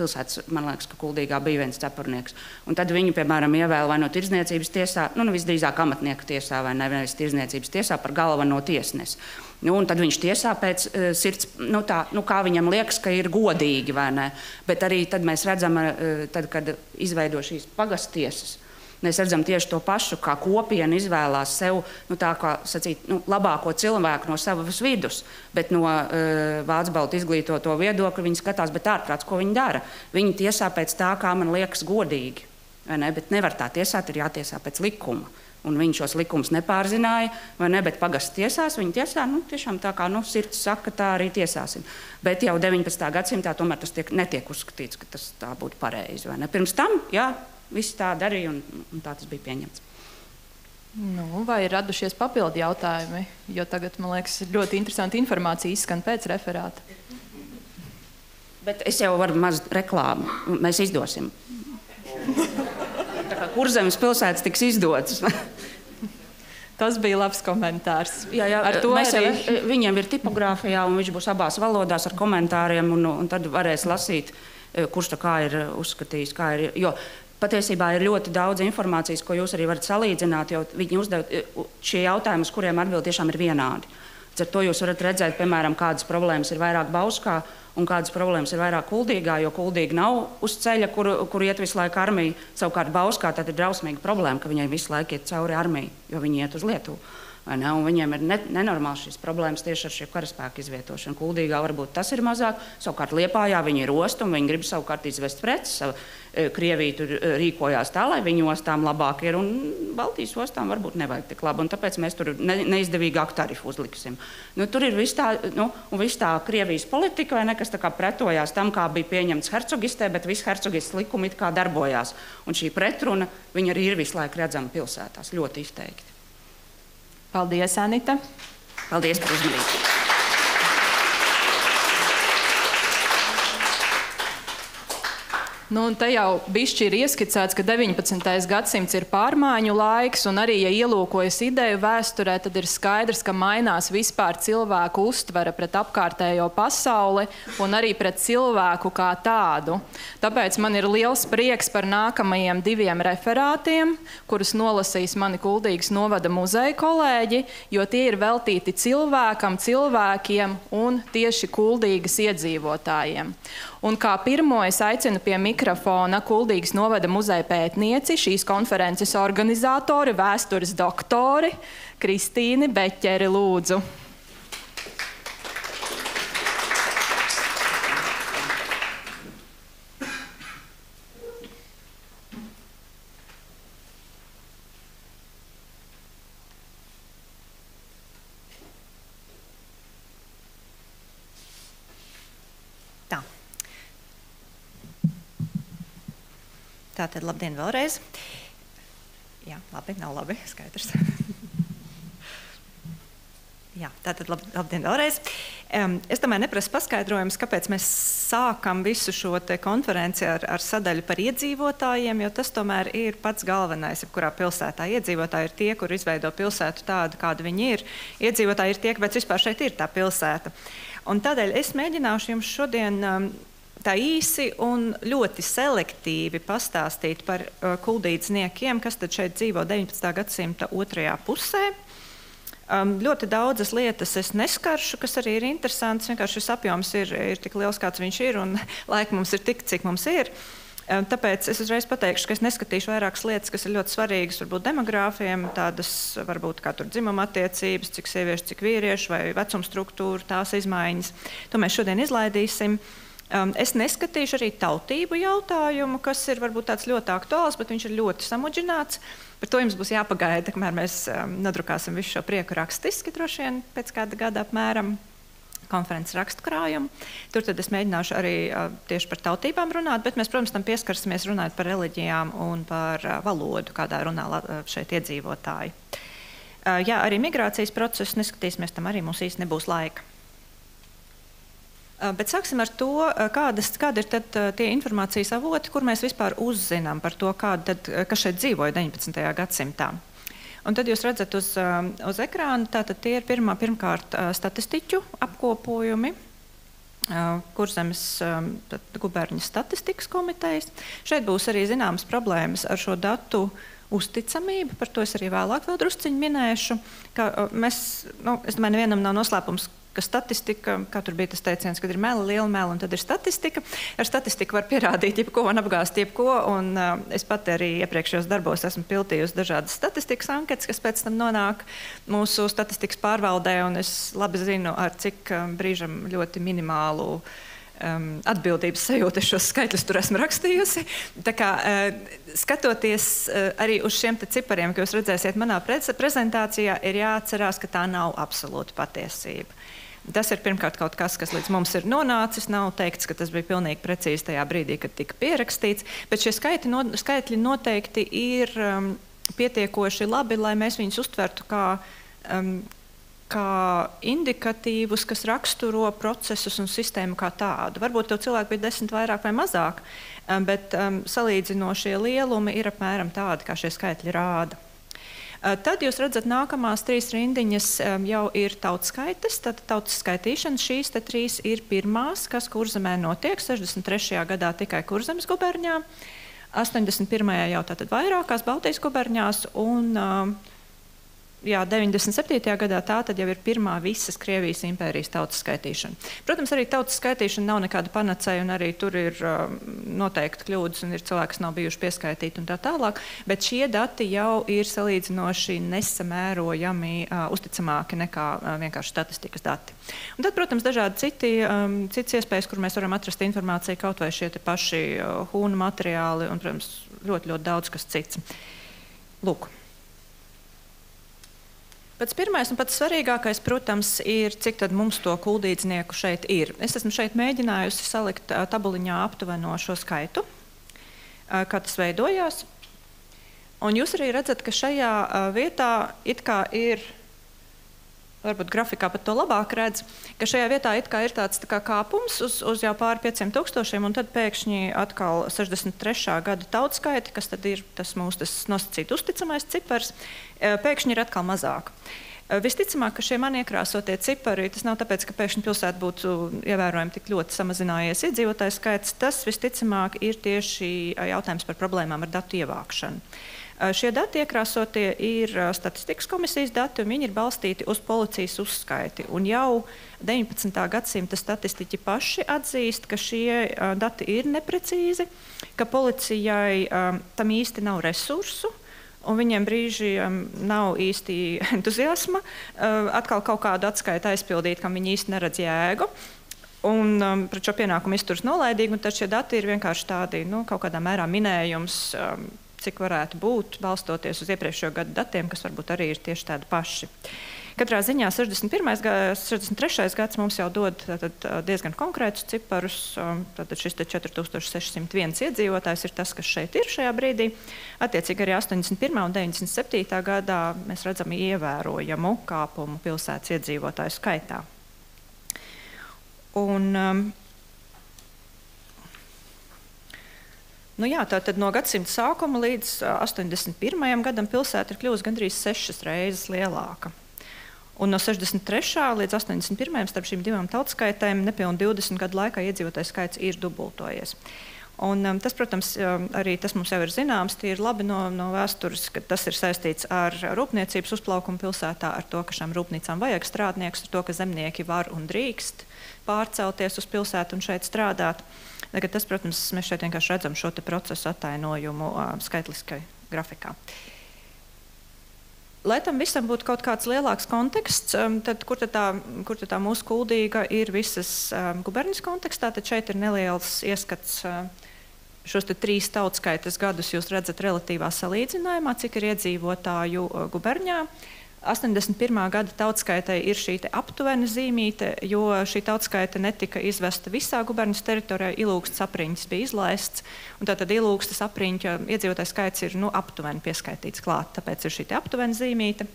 pilsētas, man liekas, ka Kuldīgā bija viens cepurnieks. Un tad viņu, piemēram, ievēlēja vai no tirdzniecības tiesā, visdrīzāk amatnieku tiesā vai nevis tirdzniecības tiesā par galveno tiesnesi. Un tad viņš tiesā pēc sirds, kā viņam liekas, ka ir godīgi, vai ne? Bet arī tad mēs redzam, tad, kad izveido šīs pagastiesas, mēs redzam tieši to pašu, kā kopiena izvēlās sev, labāko cilvēku no savas vidus, bet no vācu baltu izglītoto viedokļa viņi skatās, bet ārprāts, ko viņi dara. Viņi tiesā pēc tā, kā man liekas godīgi, vai ne? Bet nevar tā tiesāt, ir jātiesā pēc likuma. Un viņi šos likumus nepārzināja, vai ne, bet pagasts tiesās, viņi tiesā, tiešām tā kā, sirds saka, tā arī tiesāsim. Bet jau 19. gadsimtā tomēr tas netiek uzskatīts, ka tas tā būtu pareizi, vai ne. Pirms tam, jā, visi tā darīja, un tā tas bija pieņemts. Vai ir radušies papildu jautājumi, jo tagad, man liekas, ļoti interesanti informācija izskan pēc referāta. Bet es jau varu maz reklāmu, mēs izdosim. Kurzemes pilsētas tiks izdotas. Tas bija labs komentārs. Jā, viņiem ir tipogrāfijā, un viņš būs abās valodās ar komentāriem, un tad varēs lasīt, kurš tā kā ir uzskatījis. Jo patiesībā ir ļoti daudz informācijas, ko jūs arī varat salīdzināt, jo viņi uzdev šie jautājumi, uz kuriem atbild tiešām ir vienādi. Ar to jūs varat redzēt, piemēram, kādas problēmas ir vairāk Bauskā un kādas problēmas ir vairāk Kuldīgā, jo Kuldīga nav uz ceļa, kur iet visu laiku armija. Savukārt Bauskā tad ir drausmīga problēma, ka viņai visu laiku iet cauri armiju, jo viņi iet uz Lietuvu. Un viņiem ir nenormāls šīs problēmas tieši ar šī karaspēku izvietošanu. Kuldīgā varbūt tas ir mazāk, savukārt Liepājā viņi ir ostu un viņi grib savukārt izvest preces. Krievija tur rīkojās tā, lai viņu ostām labāk ir, un Baltijas ostām varbūt nevajag tik labi, un tāpēc mēs tur neizdevīgāku tarifu uzliksim. Tur ir viss tā Krievijas politika, vai ne, kas tā kā pretojās tam, kā bija pieņemts hercogistē, bet viss hercogistes likumi it kā darbojās. Un šī pretruna, viņa arī ir visu laiku redzama pilsētās, ļoti izteikti. Paldies, Anita. Paldies par uzmanību. Un te jau bišķi ir ieskicēts, ka 19. gadsimts ir pārmaiņu laiks, un arī, ja ielūkojas ideju vēsturē, tad ir skaidrs, ka mainās vispār cilvēku uztvere pret apkārtējo pasauli un arī pret cilvēku kā tādu. Tāpēc man ir liels prieks par nākamajiem 2 referātiem, kurus nolasīs mani Kuldīgas novada muzeja kolēģi, jo tie ir veltīti cilvēkiem un tieši Kuldīgas iedzīvotājiem. Un kā pirmo es aicinu pie mikrofona Kuldīgas novada muzeja pētnieci, šīs konferences organizatori, vēstures doktori Kristīni Beķeri, lūdzu. Tātad labdien vēlreiz. Jā, labi, nav labi, skaidrs. Jā, tātad labdien vēlreiz. Es domāju, neprasu paskaidrojums, kāpēc mēs sākam visu šo te konferenci ar sadaļu par iedzīvotājiem, jo tas tomēr ir pats galvenais, kurā pilsētā iedzīvotāji ir tie, kur izveido pilsētu tādu, kāda viņi ir. Iedzīvotāji ir tie, kāpēc vispār šeit ir tā pilsēta. Un tādēļ es mēģināšu jums šodien tā īsi un ļoti selektīvi pastāstīt par kuldīdzniekiem, kas tad šeit dzīvo 19. gadsimta otrajā pusē. Ļoti daudzas lietas es neskaršu, kas arī ir interesants. Vienkārši šis apjoms ir tik liels, kāds viņš ir, un laika mums ir tik, cik mums ir. Tāpēc es uzreiz pateikšu, ka es neskatīšu vairākas lietas, kas ir ļoti svarīgas, varbūt demogrāfiem, tādas varbūt kā tur dzimuma attiecības, cik sieviešu, cik vīriešu vai vecuma struktūra, tās izmaiņas. To mēs šodien izlaidīsim. Es neskatīšu arī tautību jautājumu, kas ir varbūt tāds ļoti aktuāls, bet viņš ir ļoti samudžināts. Par to jums būs jāpagaida, kamēr mēs nodrukāsim visu šo prieku rakstiski, droši vien pēc kāda gada apmēram konferences rakstu krājumu. Tur tad es mēģināšu arī tieši par tautībām runāt, bet mēs, protams, tam pieskarsimies runāt par reliģijām un par valodu, kādā runā šeit iedzīvotāji. Jā, arī migrācijas procesu neskatīsimies, tam arī mums īsti nebūs laika. Bet sāksim ar to, kādi ir tad tie informācijas avoti, kur mēs vispār uzzinām par to, kas šeit dzīvoja 19. gadsimtā. Un tad jūs redzat uz ekrāna, tātad tie ir pirmkārt statistiķu apkopojumi, Kurzemes guberņas statistikas komitejas. Šeit būs arī zināmas problēmas ar šo datu uzticamību, par to es arī vēlāk vēl drusciņu minēšu. Es domāju, nevienam nav noslēpums, ka statistika, kā tur bija tas teiciens, kad ir meli, liela meli, un tad ir statistika. Ar statistiku var pierādīt jebko un apgāzt jebko, un es pat arī iepriekšējos darbos esmu pildījusi dažādas statistikas anketas, kas pēc tam nonāk mūsu statistikas pārvaldē, un es labi zinu, ar cik brīžam ļoti minimālu atbildības sajūta šos skaitļus tur esmu rakstījusi. Tā kā skatoties arī uz šiem te cipariem, ka jūs redzēsiet manā prezentācijā, ir jāatcerās, ka tā nav absolūta patiesība. Tas ir pirmkārt kaut kas, kas līdz mums ir nonācis. Nav teikts, ka tas bija pilnīgi precīzi tajā brīdī, kad tika pierakstīts, bet šie skaitļi noteikti ir pietiekoši labi, lai mēs viņus uztvertu kā indikatīvus, kas raksturo procesus un sistēmu kā tādu. Varbūt tev cilvēki bija 10 vairāk vai mazāk, bet salīdzinošie lielumi ir apmēram tādi, kā šie skaitļi rāda. Tad jūs redzat, nākamās 3 rindiņas jau ir tautskaites, tad tautas skaitīšana. Šīs te 3 ir pirmās, kas Kurzemē notiek, 63. gadā tikai Kurzemes guberņā, 81. jau tātad vairākās Baltijas guberņās, un 97. gadā tā tad jau ir pirmā visas Krievijas impērijas tautas skaitīšana. Protams, arī tautas skaitīšana nav nekāda panacēja, un arī tur ir noteikti kļūdas, un ir cilvēki, kas nav bijuši pieskaitīti un tā tālāk, bet šie dati jau ir salīdzinoši nesamērojami uzticamāki nekā vienkārši statistikas dati. Un tad, protams, dažādi citas iespējas, kur mēs varam atrast informāciju, kaut vai šie te paši hūnu materiāli, un, protams, ļoti, ļoti daudz kas cits. Lūk. Pats pirmais un pats svarīgākais, protams, ir, cik tad mums to kuldīdznieku šeit ir. Es esmu šeit mēģinājusi salikt tabuliņā aptuveno šo skaitu, kā tas veidojās. Un jūs arī redzat, ka šajā vietā it kā ir, varbūt grafikā pat to labāk redz, ka šajā vietā it kā ir tāds tā kā kāpums uz jau pāri 500 000, un tad pēkšņi atkal 63. gada tautskaiti, kas tad ir tas mūsu nosacīt uzticamais cipars, pēkšņi ir atkal mazāk. Visticamāk, ka šie man iekrāsotie cipari, tas nav tāpēc, ka pēkšņi pilsēta būtu ievērojami tik ļoti samazinājies iedzīvotāju skaits, tas visticamāk ir tieši jautājums par problēmām ar datu ievākšanu. Šie dati iekrāsotie ir statistikas komisijas dati, un viņi ir balstīti uz policijas uzskaiti. Un jau 19. gadsimta statistiķi paši atzīst, ka šie dati ir neprecīzi, ka policijai tam īsti nav resursu, un viņiem brīžiem nav īsti entuziasma atkal kaut kādu atskaitu aizpildīt, kam viņi īsti neredz jēgu. Un pret šo pienākumu izturas nolaidīgi, un tad šie dati ir vienkārši tādi, kaut kādā mērā minējums, cik varētu būt, balstoties uz iepriekšējo gadu datiem, kas varbūt arī ir tieši tādi paši. Katrā ziņā 63. gads mums jau dod diezgan konkrētus ciparus. Tātad šis 4601 iedzīvotājs ir tas, kas šeit ir šajā brīdī. Attiecīgi arī 81. un 97. gadā mēs redzam ievērojamu kāpumu pilsētas iedzīvotāju skaitā. Un, tātad no gadsimta sākuma līdz 81. gadam pilsēta ir kļuvusi gandrīz 6 reizes lielāka. Un no 63. līdz 81. starp šīm divām tautskaitēm nepilni 20 gadu laikā iedzīvotāju skaits ir dubultojies. Un tas, protams, arī tas mums jau ir zināms, tie ir labi no vēstures, ka tas ir saistīts ar rūpniecības uzplaukumu pilsētā, ar to, ka šām rūpnīcām vajag strādniekus, ar to, ka zemnieki var un drīkst pārcelties uz pilsētu un šeit strādāt. Tagad tas, protams, mēs šeit vienkārši redzam šo te procesu attainojumu skaitliskai grafikā. Lai tam visam būtu kaut kāds lielāks konteksts, tad kur tā mūsu Kuldīga ir visas guberņas kontekstā, tad šeit ir neliels ieskats šos te 3 tautskaites gadus jūs redzat relatīvā salīdzinājumā, cik ir iedzīvotāju guberņā. 81. gada tautskaitai ir šī aptuvena zīmīte, jo šī tautskaita netika izvesta visā guberņas teritorijā, Ilūgstas apriņķis bija izlaists, un tātad Ilūgstas apriņķa iedzīvotāju skaits ir aptuveni pieskaitīts klāt, tāpēc ir šī aptuvena zīmīte.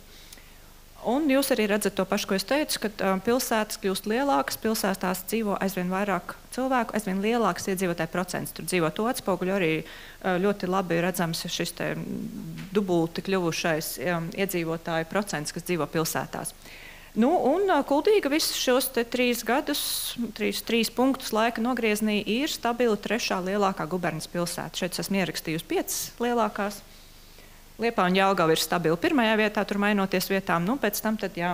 Un jūs arī redzat to pašu, ko es teicu, ka pilsētas kļūst lielākas, pilsētās dzīvo aizvien vairāk cilvēku, aizvien lielāks iedzīvotāju procents. Tur dzīvo to atspoguļu arī ļoti labi redzams šis te dubulti kļuvušais iedzīvotāju procents, kas dzīvo pilsētās. Nu, un Kuldīga visus šos 3 gadus, 3 punktus laika nogrieznī ir stabili 3. lielākā guberņas pilsēta. Šeit esmu ierakstījusi 5 lielākās. Liepāja un Jelgava ir stabili 1. vietā, tur mainoties vietām. Nu, pēc tam tad, jā,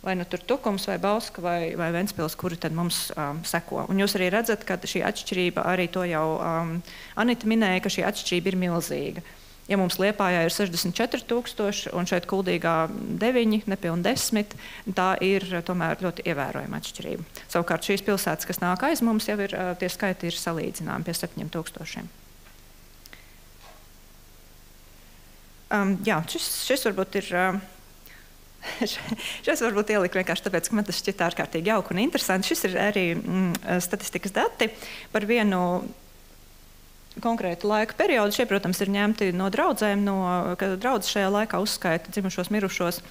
vai nu tur Tukums, vai Bauska, vai Ventspils, kuri tad mums seko. Un jūs arī redzat, ka šī atšķirība, arī to jau Anita minēja, ka šī atšķirība ir milzīga. Ja mums Liepājā ir 64,000 un šeit Kuldīgā 9, nepilni 10, tā ir tomēr ļoti ievērojama atšķirība. Savukārt šīs pilsētas, kas nāk aiz mums, jau ir, tie skaiti ir salīdzināmi pie 7,000. Jā, šis varbūt ir... Šis varbūt ieliku vienkārši tāpēc, ka man tas šķiet ārkārtīgi jauki un interesanti. Šis ir arī statistikas dati par vienu konkrētu laika periodu. Šie, protams, ir ņemti no draudzēm, kad draudzes šajā laikā uzskaita dzimušos, mirušos.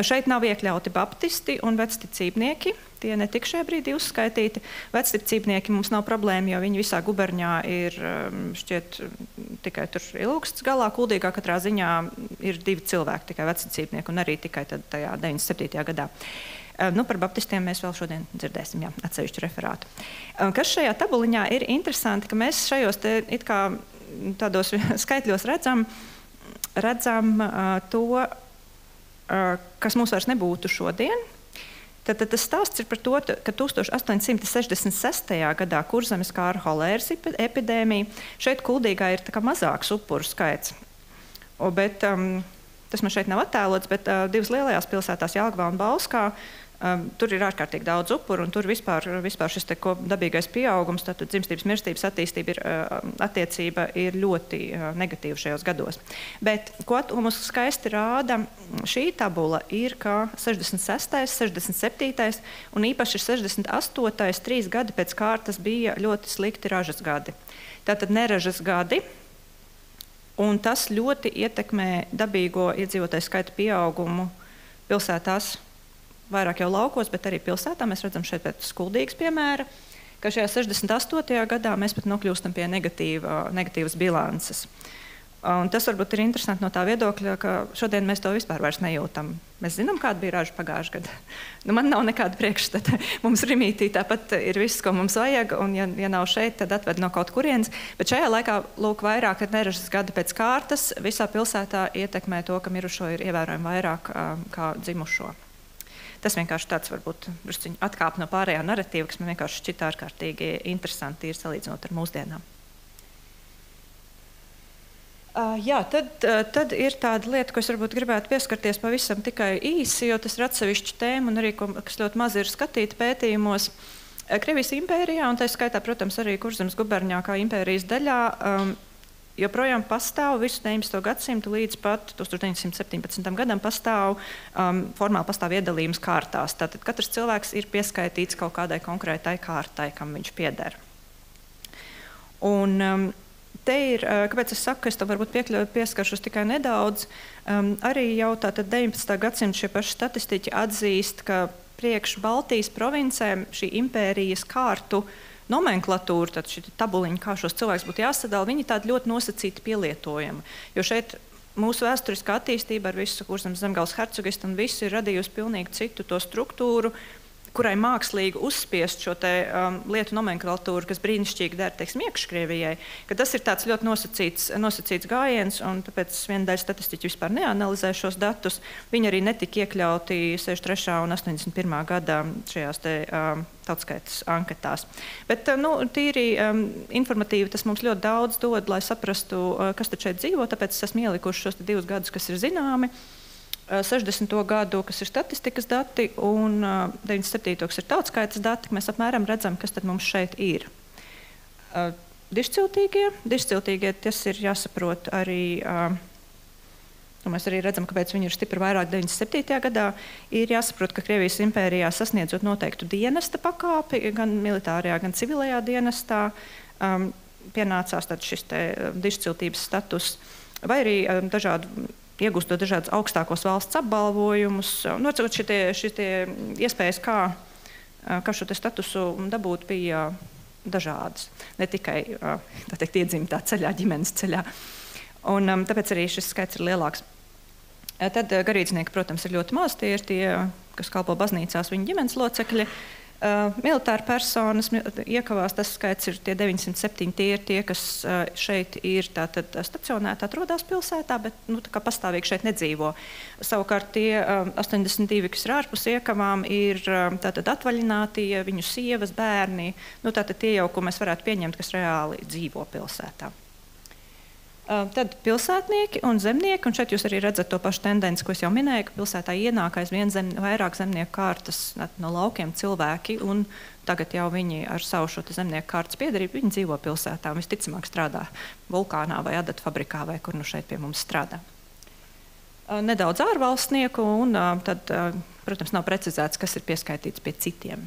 Šeit nav iekļauti baptisti un vecticībnieki. Tie netika šajā brīdī uzskaitīti. Vecticībnieki mums nav problēma, jo viņi visā guberņā ir šķiet tikai tur Ilūksts galā. Kuldīgā katrā ziņā ir 2 cilvēki, tikai vecticībnieki, un arī tikai tad tajā 97. gadā. Nu, par baptistiem mēs vēl šodien dzirdēsim, jā, atsevišķu referātu. Kas šajā tabuliņā ir interesanti, ka mēs šajos it kā tādos skaitļos redzam to, kas mums vairs nebūtu šodien. Tad tas stāsts ir par to, ka 1866. gadā Kurzemes skāra holēras epidēmija. Šeit Kuldīgā ir tā kā mazāks upuru skaits. Bet, tas man šeit nav attēlots, bet 2 lielajās pilsētās Jelgavā un Bauskā tur ir ārkārtīgi daudz upuru, un tur vispār šis dabīgais pieaugums, tātad dzimstības, mirstības attiecība ir ļoti negatīva šajos gados. Bet, ko mums skaisti rāda šī tabula, ir, ka 66., 67. un īpaši 68. 3 gadi pēc kārtas bija ļoti slikti ražas gadi. Tātad neražas gadi, un tas ļoti ietekmē dabīgo iedzīvotāju skaita pieaugumu pilsētās, vairāk jau laukos, bet arī pilsētā. Mēs redzam šeit pēc Kuldīgas piemēra, ka šajā 68. gadā mēs pat nokļūstam pie negatīvas bilances. Un tas varbūt ir interesanti no tā viedokļa, ka šodien mēs to vispār vairs nejūtam. Mēs zinām, kāda bija raža pagājušajā gadā. Nu, man nav nekāda priekšstata. Mums Rimītī tāpat ir viss, ko mums vajag, un ja nav šeit, tad atved no kaut kurienes. Bet šajā laikā, lūk, vairāk neražas gadi pēc kārtas visā pilsētā ietekmē to, ka mirušo ir ievērojami vairāk kā dzimušo. Tas vienkārši tāds varbūt atkāp no pārējā naratīva, kas man vienkārši šķita ārkārtīgi interesanti ir salīdzinot ar mūsdienām. Jā, tad ir tāda lieta, ko es varbūt gribētu pieskarties pavisam tikai īsi, jo tas ir atsevišķa tēma un arī, kas ļoti maz ir skatīta pētījumos. Krievijas impērijā, un tā skaitā, protams, arī Kurzemes guberņā kā impērijas daļā, joprojām pastāv visu 19. gadsimtu līdz pat 1917. gadam formāli pastāv iedalījums kārtās. Tātad katrs cilvēks ir pieskaitīts kaut kādai konkrētai kārtai, kam viņš pieder. Un te ir, kāpēc es saku, ka es tam varbūt pieskaršos tikai nedaudz, arī jau tātad 19. gadsimta šie paši statistiķi atzīst, ka priekš Baltijas provincēm šī impērijas kārtu nomenklatūra, tad šī tabuliņa, kā šos cilvēkus būtu jāsadala, viņi tādi ļoti nosacīti pielietojami. Jo šeit mūsu vēsturiskā attīstība ar visu Kurzemes Zemgales hercogistu un visu ir radījusi pilnīgi citu to struktūru, kurai mākslīgi uzspiest šo te, lietu nomenklatūru, kas brīnišķīgi der, teiksim, iekškrievijai, ka tas ir tāds ļoti nosacīts gājiens, un tāpēc viena daļa statistiķi vispār neanalizē šos datus. Viņi arī netika iekļauti 63. un 81. gadā šajās te tautskaitas anketās. Bet, tīri informatīvi tas mums ļoti daudz dod, lai saprastu, kas tad šeit dzīvo, tāpēc es esmu ielikuši šos 2 gadus, kas ir zināmi. 60. gadu, kas ir statistikas dati, un 97. kas ir tautskaitas dati, mēs apmēram redzam, kas tad mums šeit ir. Dišciltīgie, tas ir jāsaprot arī, mēs arī redzam, kāpēc viņi ir stipri vairāk 97. gadā, ir jāsaprot, ka Krievijas impērijā sasniedzot noteiktu dienesta pakāpi, gan militārajā, gan civilajā dienestā, pienācās tad šis te dišciltības status, vai arī iegūstot dažādus augstākos valsts apbalvojumus. Šitie iespējas, kā šo te statusu dabūt, bija dažādas. Ne tikai iedzimtā ceļā, ģimenes ceļā. Un tāpēc arī šis skaits ir lielāks. Tad garīdznieki, protams, ir ļoti maz. Tie ir tie, kas kalpo baznīcās, viņa ģimenes locekļi. Militāri personas iekavās, tas skaits ir tie 907, tie ir tie, kas šeit ir tātad stacionēti, atrodas pilsētā, bet tā kā pastāvīgi šeit nedzīvo. Savukārt tie 82, kas ir ārpus iekavām, ir tātad atvaļinātie, viņu sievas, bērni, tātad tie jau, ko mēs varētu pieņemt, kas reāli dzīvo pilsētā. Tad pilsētnieki un zemnieki, un šeit jūs arī redzat to pašu tendenci, ko es jau minēju, ka pilsētā ienāk aizvien vairāk zemnieku kārtas no laukiem cilvēki, un tagad jau viņi ar savu šo zemnieku kārtas piedarību, viņi dzīvo pilsētā, un visticamāk strādā vulkānā vai adatu fabrikā, vai kur šeit pie mums strādā. Nedaudz ārvalstnieku, un tad, protams, nav precizēts, kas ir pieskaitīts pie citiem.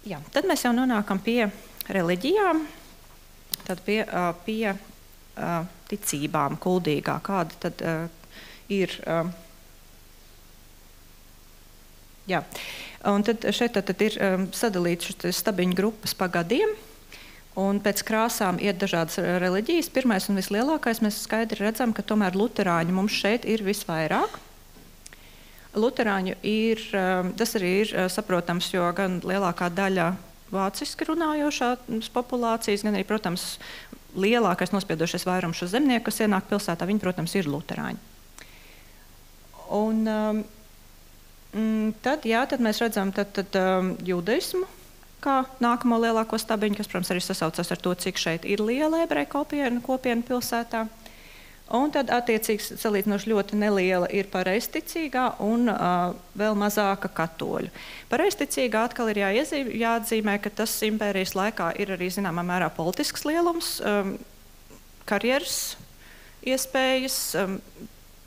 Jā, tad mēs jau nonākam pie reliģijām. Tad pie ticībām kuldīgā, kāda tad ir. Jā. Un tad šeit tad ir sadalīts stabiņu grupas pa gadiem, un pēc krāsām iet dažādas reliģijas. Pirmais un vislielākais mēs skaidri redzam, ka tomēr luterāņu mums šeit ir visvairāk. Luterāņu ir, tas arī ir saprotams, jo gan lielākā daļa vāciski runājošās populācijas, gan arī, protams, lielākais nospiedošais vairums šo zemnieku, kas ienāk pilsētā, viņi, protams, ir luterāņi. Un tad mēs redzam judaismu kā nākamo lielāko stabiņu, kas, protams, arī sasaucas ar to, cik šeit ir liela ebreju kopiena pilsētā. Un tad, attiecīgi, salīdzinoši ļoti neliela ir pareizticīgā un vēl mazāka katoļu. Pareizticīgā atkal ir jāatzīmē, ka tas impērijas laikā ir arī zināmā mērā politisks lielums, karjeras iespējas,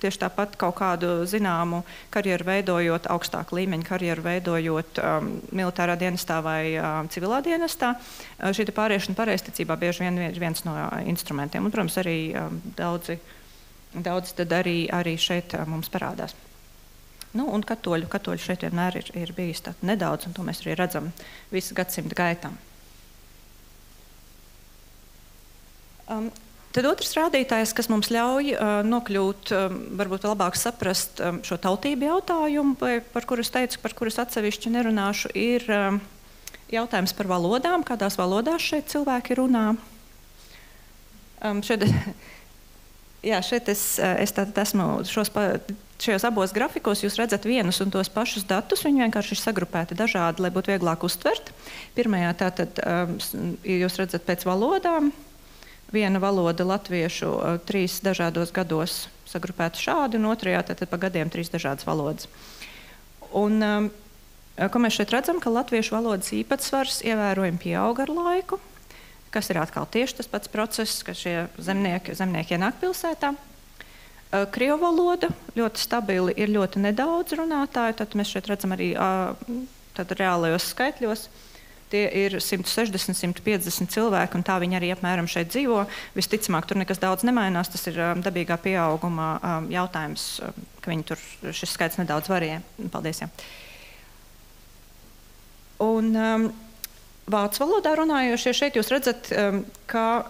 tieši tāpat kaut kādu zināmu karjeru veidojot, augstāku līmeņu karjeru veidojot militārā dienestā vai civilā dienestā. Šī pāriešana pareizticībā bieži vien ir viens no instrumentiem. Un, protams, arī daudz tad arī šeit mums parādās. Un katoļu šeit vienmēr ir bijis nedaudz, un to mēs arī redzam visu gadsimtu gaitā. Tad otrs rādītājs, kas mums ļauj nokļūt, varbūt labāk saprast šo tautību jautājumu, par kuru es teicu, par kurus atsevišķi nerunāšu, ir jautājums par valodām, kādās valodās šeit cilvēki runā. Šeit es esmu šajos abos grafikos, jūs redzat vienus un tos pašus datus, viņi vienkārši ir sagrupēti dažādi, lai būtu vieglāk uztvert. Pirmajā tātad jūs redzat pēc valodām. Viena valoda latviešu 3 dažādos gados sagrupēta šādi, un otrajā tātad pa gadiem 3 dažādas valodas. Un, ko mēs šeit redzam, ka latviešu valodas īpatsvars ievērojami pieaug ar laiku, kas ir atkal tieši tas pats process, ka šie zemnieki ienāk pilsētā. Krievu valoda ļoti stabili ir ļoti nedaudz runātāju, tad mēs šeit redzam arī reālajos skaitļos. Tie ir 160, 150 cilvēki, un tā viņi arī apmēram šeit dzīvo. Visticamāk, tur nekas daudz nemainās, tas ir dabīgā pieauguma jautājums, ka viņi tur šis skaits nedaudz varēja. Paldies, jā. Un vācu valodā runājošie šeit jūs redzat, ka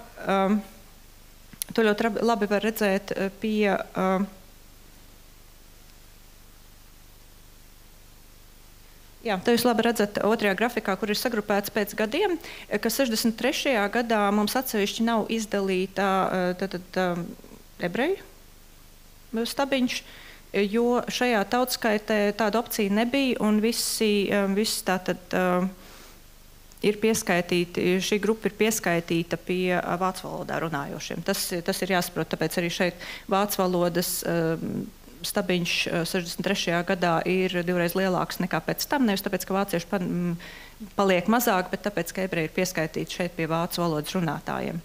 to ļoti labi var redzēt pie Jā, te jūs labi redzat otrajā grafikā, kur ir sagrupēts pēc gadiem, ka 63. gadā mums atsevišķi nav izdalīta ebreju stabiņš, jo šajā tautskaitē tāda opcija nebija, un visi tātad ir pieskaitīti, šī grupa ir pieskaitīta pie vācu valodā runājošiem. Tas ir jāsaprot, tāpēc arī šeit vācu valodas stabiņš 63. gadā ir 2 reizes lielāks nekā pēc tam, nevis tāpēc, ka vācieši paliek mazāk, bet tāpēc, ka ebreji ir pieskaitīti šeit pie vācu valodas runātājiem.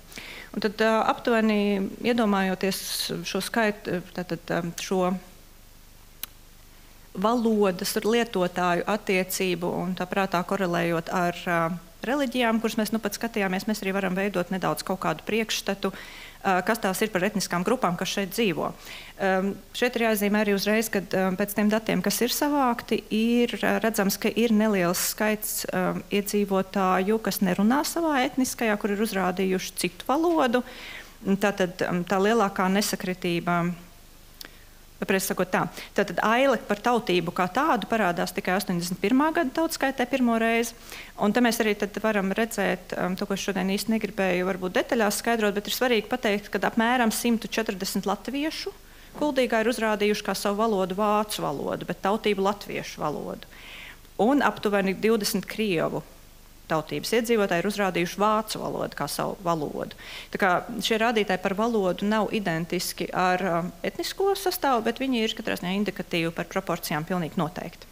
Un tad aptuveni iedomājoties šo skaitu, šo valodas lietotāju attiecību un tā prātā korelējot ar reliģijām, kuras mēs nu pat skatījāmies, mēs arī varam veidot nedaudz kaut kādu priekšstatu kas tās ir par etniskām grupām, kas šeit dzīvo. Šeit ir jāzīmē arī uzreiz, ka pēc tiem datiem, kas ir savākti, ir redzams, ka ir neliels skaits iedzīvotāju, kas nerunā savā etniskajā, kur ir uzrādījuši citu valodu. Tātad tā lielākā nesakritība. Tātad aile par tautību kā tādu parādās tikai 81. gada tautskaitē pirmo reizi. Un te mēs arī varam redzēt to, ko es šodien īsti negribēju varbūt detaļās skaidrot, bet ir svarīgi pateikt, ka apmēram 140 latviešu Kuldīgā ir uzrādījuši kā savu valodu vācu valodu, bet tautību latviešu valodu. Un aptuveni 20 krievu tautības iedzīvotāji ir uzrādījuši vācu valodu kā savu valodu. Tā kā šie rādītāji par valodu nav identiski ar etnisko sastāvu, bet viņi ir katrā ziņā indikatīvi par proporcijām pilnīgi noteikti.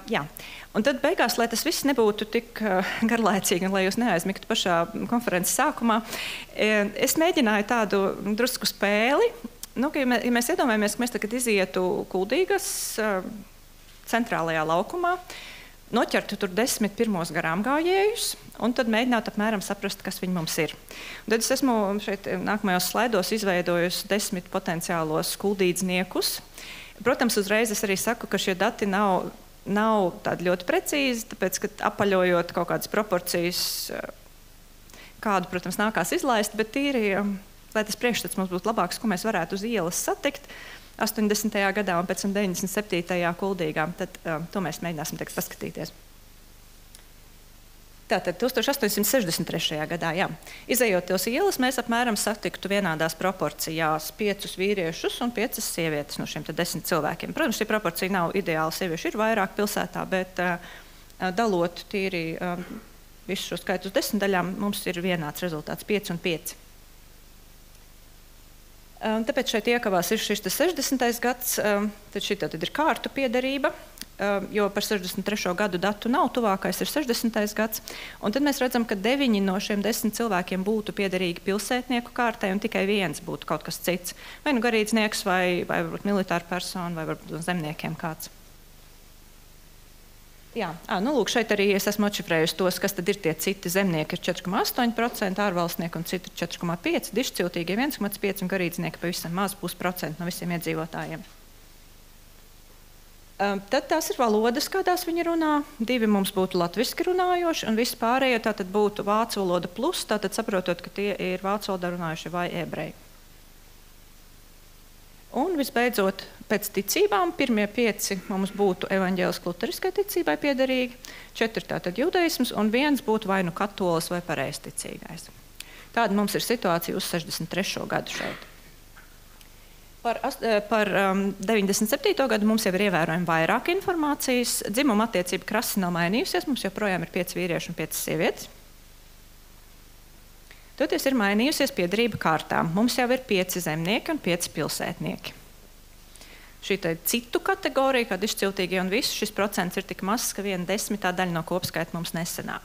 Jā. Un tad beigās, lai tas viss nebūtu tik garlaicīgi un lai jūs neaizmigtu pašā konferences sākumā, es mēģināju tādu drusku spēli. Ja mēs iedomājamies, ka mēs tagad izietu Kuldīgas centrālajā laukumā, noķertu tur 10 pirmos garām gājējus un tad mēģinātu apmēram saprast, kas viņi mums ir. Un tad es esmu šeit nākamajos slaidos izveidojusi 10 potenciālos kuldīdzniekus. Protams, uzreiz es arī saku, ka šie dati nav tādi ļoti precīzi, tāpēc, ka apaļojot kaut kādas proporcijas, kādu, protams, nākās izlaist, bet tīri, lai tas priekšstats mums būtu labāks, ko mēs varētu uz ielas satikt 80. gadā un pēc tam 97. Kuldīgā, tad to mēs mēģināsim tagad paskatīties. Tātad 1863. gadā, jā. Izejot tos ielas, mēs apmēram satiktu vienādās proporcijās 5 vīriešus un 5 sievietes no šiem 10 cilvēkiem. Protams, šī proporcija nav ideāla, sieviešu ir vairāk pilsētā, bet dalot tīri visu šo skaitu uz 10 daļām, mums ir vienāds rezultāts 5 un 5. Tāpēc šeit iekavās ir šis 60. gads, tad šī tad ir kārtu piederība, jo par 63. gadu datu nav, tuvākais ir 60. gads. Un tad mēs redzam, ka 9 no šiem 10 cilvēkiem būtu piederīgi pilsētnieku kārtai un tikai 1 būtu kaut kas cits. Vai nu garīdznieks, vai varbūt militāra persona, vai varbūt zemniekiem kāds. Jā, lūk, šeit arī es esmu atšifrējusi tos, kas tad ir tie citi zemnieki ir 4,8%, ārvalstnieki un citi 4,5%, dišciltīgie 1,5% un garīdznieki pavisam maz 0,5% no visiem iedzīvotājiem. Tad tās ir valodas, kādās viņi runā. 2 mums būtu latviski runājoši un visi pārējie tātad būtu vācu valoda plus, tātad saprotot, ka tie ir vācu valodā runājuši vai ebreji. Un visbeidzot, pēc ticībām, pirmie 5 mums būtu evaņģēliski luteriskai ticībai piederīgi, 4 tātad judaisms, un 1 būtu vai nu katolis vai pareizticīgais. Tāda mums ir situācija uz 63. gadu šeit. Par 97. gadu mums jau ir ievērojami vairāk informācijas. Dzimuma attiecība krasi nav mainījusies, mums joprojām ir 5 vīrieši un 5 sievietes. Toties ir mainījusies piederība kārtām. Mums jau ir 5 zemnieki un 5 pilsētnieki. Šī citu kategorija, kā dišciltīgie un visu, šis procents ir tik mazs, ka 1/10 daļa no kopskaita mums nesenāk.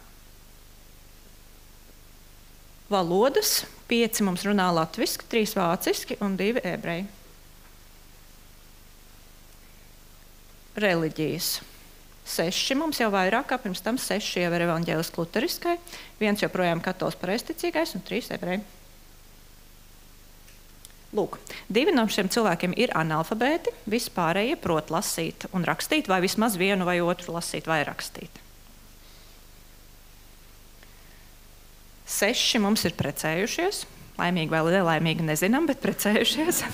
Valodas 5 mums runā latviski, 3 vāciski un 2 ebreji. Reliģijas. 6 mums jau vairāk, kā pirms tam 6 jau ir evaņģēliski luteriskai, 1 joprojām katolis pareizticīgais un 3 ebreji. Lūk, 2 no šiem cilvēkiem ir analfabēti, visi pārējie prot lasīt un rakstīt, vai vismaz vienu vai otru lasīt vai rakstīt. 6 mums ir precējušies, laimīgi vai nelaimīgi nezinām, bet precējušies.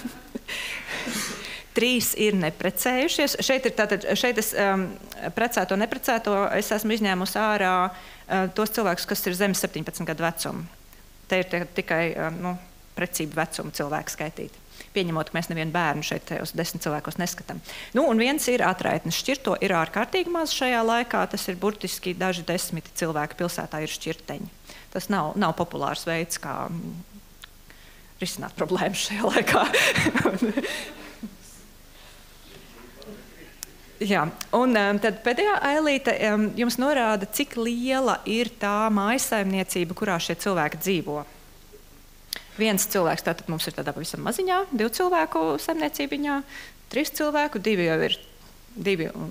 3 ir neprecējušies. Šeit es precēto, neprecēto, es esmu izņēmusi ārā tos cilvēkus, kas ir zem 17 gadu vecuma. Te ir tikai precību vecuma cilvēki skaitīti. Pieņemot, ka mēs nevienu bērnu šeit uz 10 cilvēkos neskatām. Un 1 ir atraitnes. Šķirto ir ārkārtīgi maz šajā laikā. Tas ir burtiski daži 10 cilvēki pilsētā ir šķirteņi. Tas nav populārs veids, kā risināt problēmas šajā laikā. Jā, un tad pēdējā ailīte jums norāda, cik liela ir tā mājsaimniecība, kurā šie cilvēki dzīvo. 1 cilvēks tātad mums ir tādā pavisam maziņā, 2 cilvēku saimniecībiņā, 3 cilvēku, 2 jau ir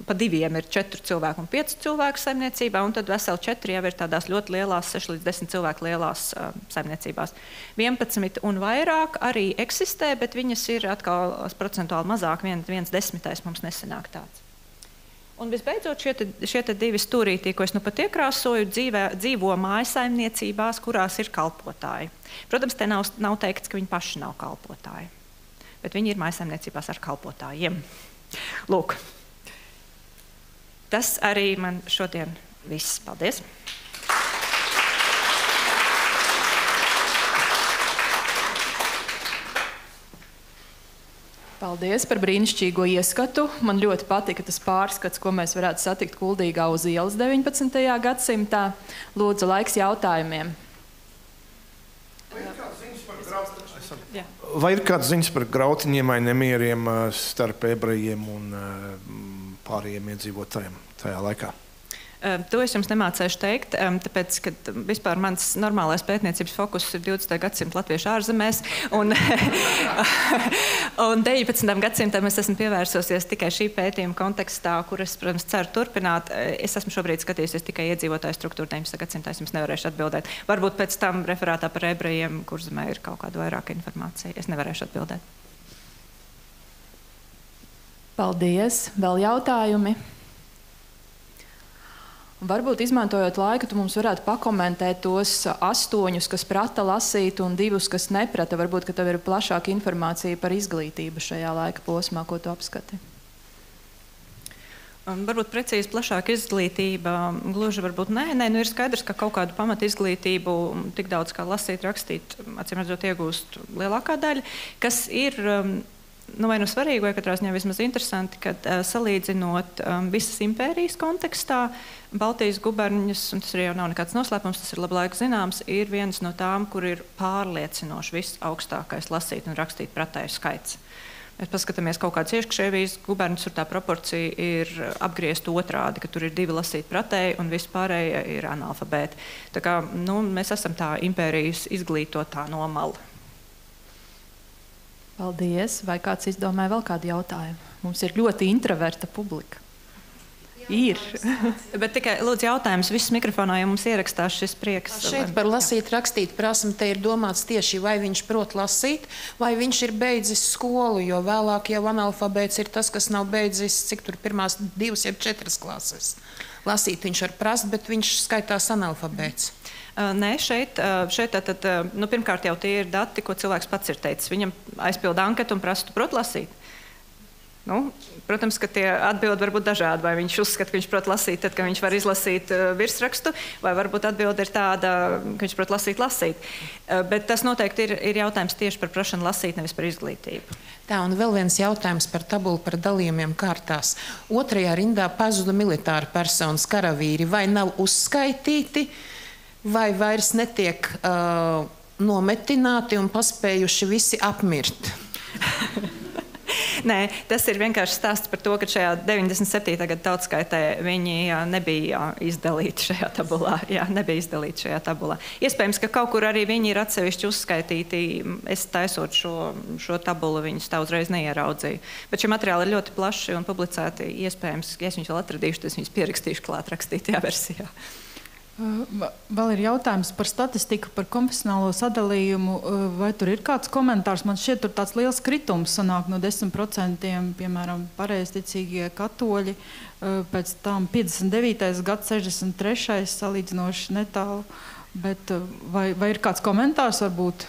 pa diviem ir 4 cilvēku un 5 cilvēku saimniecībā, un tad veseli 4 jau ir tādās ļoti lielās, 6 līdz 10 cilvēku lielās saimniecībās. 11 un vairāk arī eksistē, bet viņas ir atkal procentuāli mazāk, 1/10 mums nesanāk tāds. Un visbeidzot, šie 2 stūrītī, ko es nu pat iekrāsoju, dzīvo mājasaimniecībās, kurās ir kalpotāji. Protams, te nav teikts, ka viņi paši nav kalpotāji, bet viņi ir mājasaimniecībās ar kalpotājiem. Lūk. Tas arī man šodien viss. Paldies! Paldies par brīnišķīgo ieskatu. Man ļoti patika tas pārskats, ko mēs varētu satikt Kuldīgā uz ielas 19. gadsimtā. Lūdzu, laiks jautājumiem. Vai ir kāds ziņas par grautiņiem vai nemieriem starp ebrejiem un pārējiem iedzīvotājiem tajā laikā? To es jums nemācēšu teikt, tāpēc, ka vispār mans normālais pētniecības fokus ir 20. gadsimta latviešu ārzemēs, un 19. gadsimtam es esmu pievērsosies tikai šī pētījuma kontekstā, kur es, protams, ceru turpināt. Es esmu šobrīd skatījusies tikai iedzīvotāju struktūru 19. gadsimtā, es jums nevarēšu atbildēt. Varbūt pēc tam referātā par ebrejiem, Kurzemē ir kaut kāda vairāka informācija. Es nevarēšu atbildēt. Paldies. Vēl jautājumi? Varbūt izmantojot laiku, tu mums varētu pakomentēt tos 8, kas prata lasīt, un 2, kas neprata. Varbūt, ka tev ir plašāka informācija par izglītību šajā laika posmā, ko tu apskati. Varbūt precīzi plašāka izglītība, gluži varbūt nē. Nu ir skaidrs, ka kaut kādu pamatu izglītību tik daudz kā lasīt, rakstīt, acīm redzot, iegūst lielākā daļa, kas ir vai nu svarīgi, vai katrā ziņā vismaz interesanti, kad salīdzinot visas impērijas kontekstā, Baltijas guberņas, un tas arī jau nav nekāds noslēpums, tas ir labu laiku zināms, ir viens no tām, kur ir pārliecinoši viss augstākais lasīt un rakstīt pratēju skaits. Mēs paskatāmies kaut kādas iekšēvijas guberņas, tur tā proporcija ir apgriezt otrādi, ka tur ir 2 lasīt pratēji un vispārējie ir analfabēti. Tā kā mēs esam tā impērijas izglītotā nomala. Paldies. Vai kāds izdomāja vēl kādu jautājumu? Mums ir ļoti introverta publika. Ir. Bet tikai lūdzu jautājums viss mikrofonā, ja mums ierakstās šis prieks. Šeit par lasīt, rakstīt prasmi te ir domāts tieši, vai viņš prot lasīt, vai viņš ir beidzis skolu, jo vēlāk jau analfabēts ir tas, kas nav beidzis, cik tur pirmās 2 vai 4 klases. Lasīt viņš var prast, bet viņš skaitās analfabēts. Nē, šeit tātad, pirmkārt jau tie ir dati, ko cilvēks pats ir teicis. Viņam aizpilda anketu un prasa, tu prot lasīt? Protams, ka tie atbildi var būt dažādi. Vai viņš uzskata, ka viņš prot lasīt, tad, ka viņš var izlasīt virsrakstu, vai varbūt atbildi ir tāda, ka viņš prot lasīt. Bet tas noteikti ir jautājums tieši par prašanu lasīt, nevis par izglītību. Tā, un vēl viens jautājums par tabulu par dalījumiem kārtās. 2. rindā pazuda militāra personas karavīri, vai nav uzskaitīti, vai vairs netiek nometināti un paspējuši visi apmirt? Nē, tas ir vienkārši stāsts par to, ka šajā 97. gada tautskaitē viņi nebija izdalīti šajā tabulā. Jā, nebija izdalīti šajā tabulā. Iespējams, ka kaut kur arī viņi ir atsevišķi uzskaitīti. Es taisot šo tabulu, viņus tā uzreiz neieraudzīju. Bet šie materiāli ir ļoti plaši un publicēti. Iespējams, ja es viņus vēl atradīšu, tad es viņus pierakstīšu klāt rakstītajā versijā. Vēl ir jautājums par statistiku, par konfesionālo sadalījumu. Vai tur ir kāds komentārs? Man šķiet, tur tāds liels kritums sanāk no 10%, piemēram, pareizticīgie katoļi, pēc tam 59. gads, 63. salīdzinoši netālu. Bet vai ir kāds komentārs varbūt?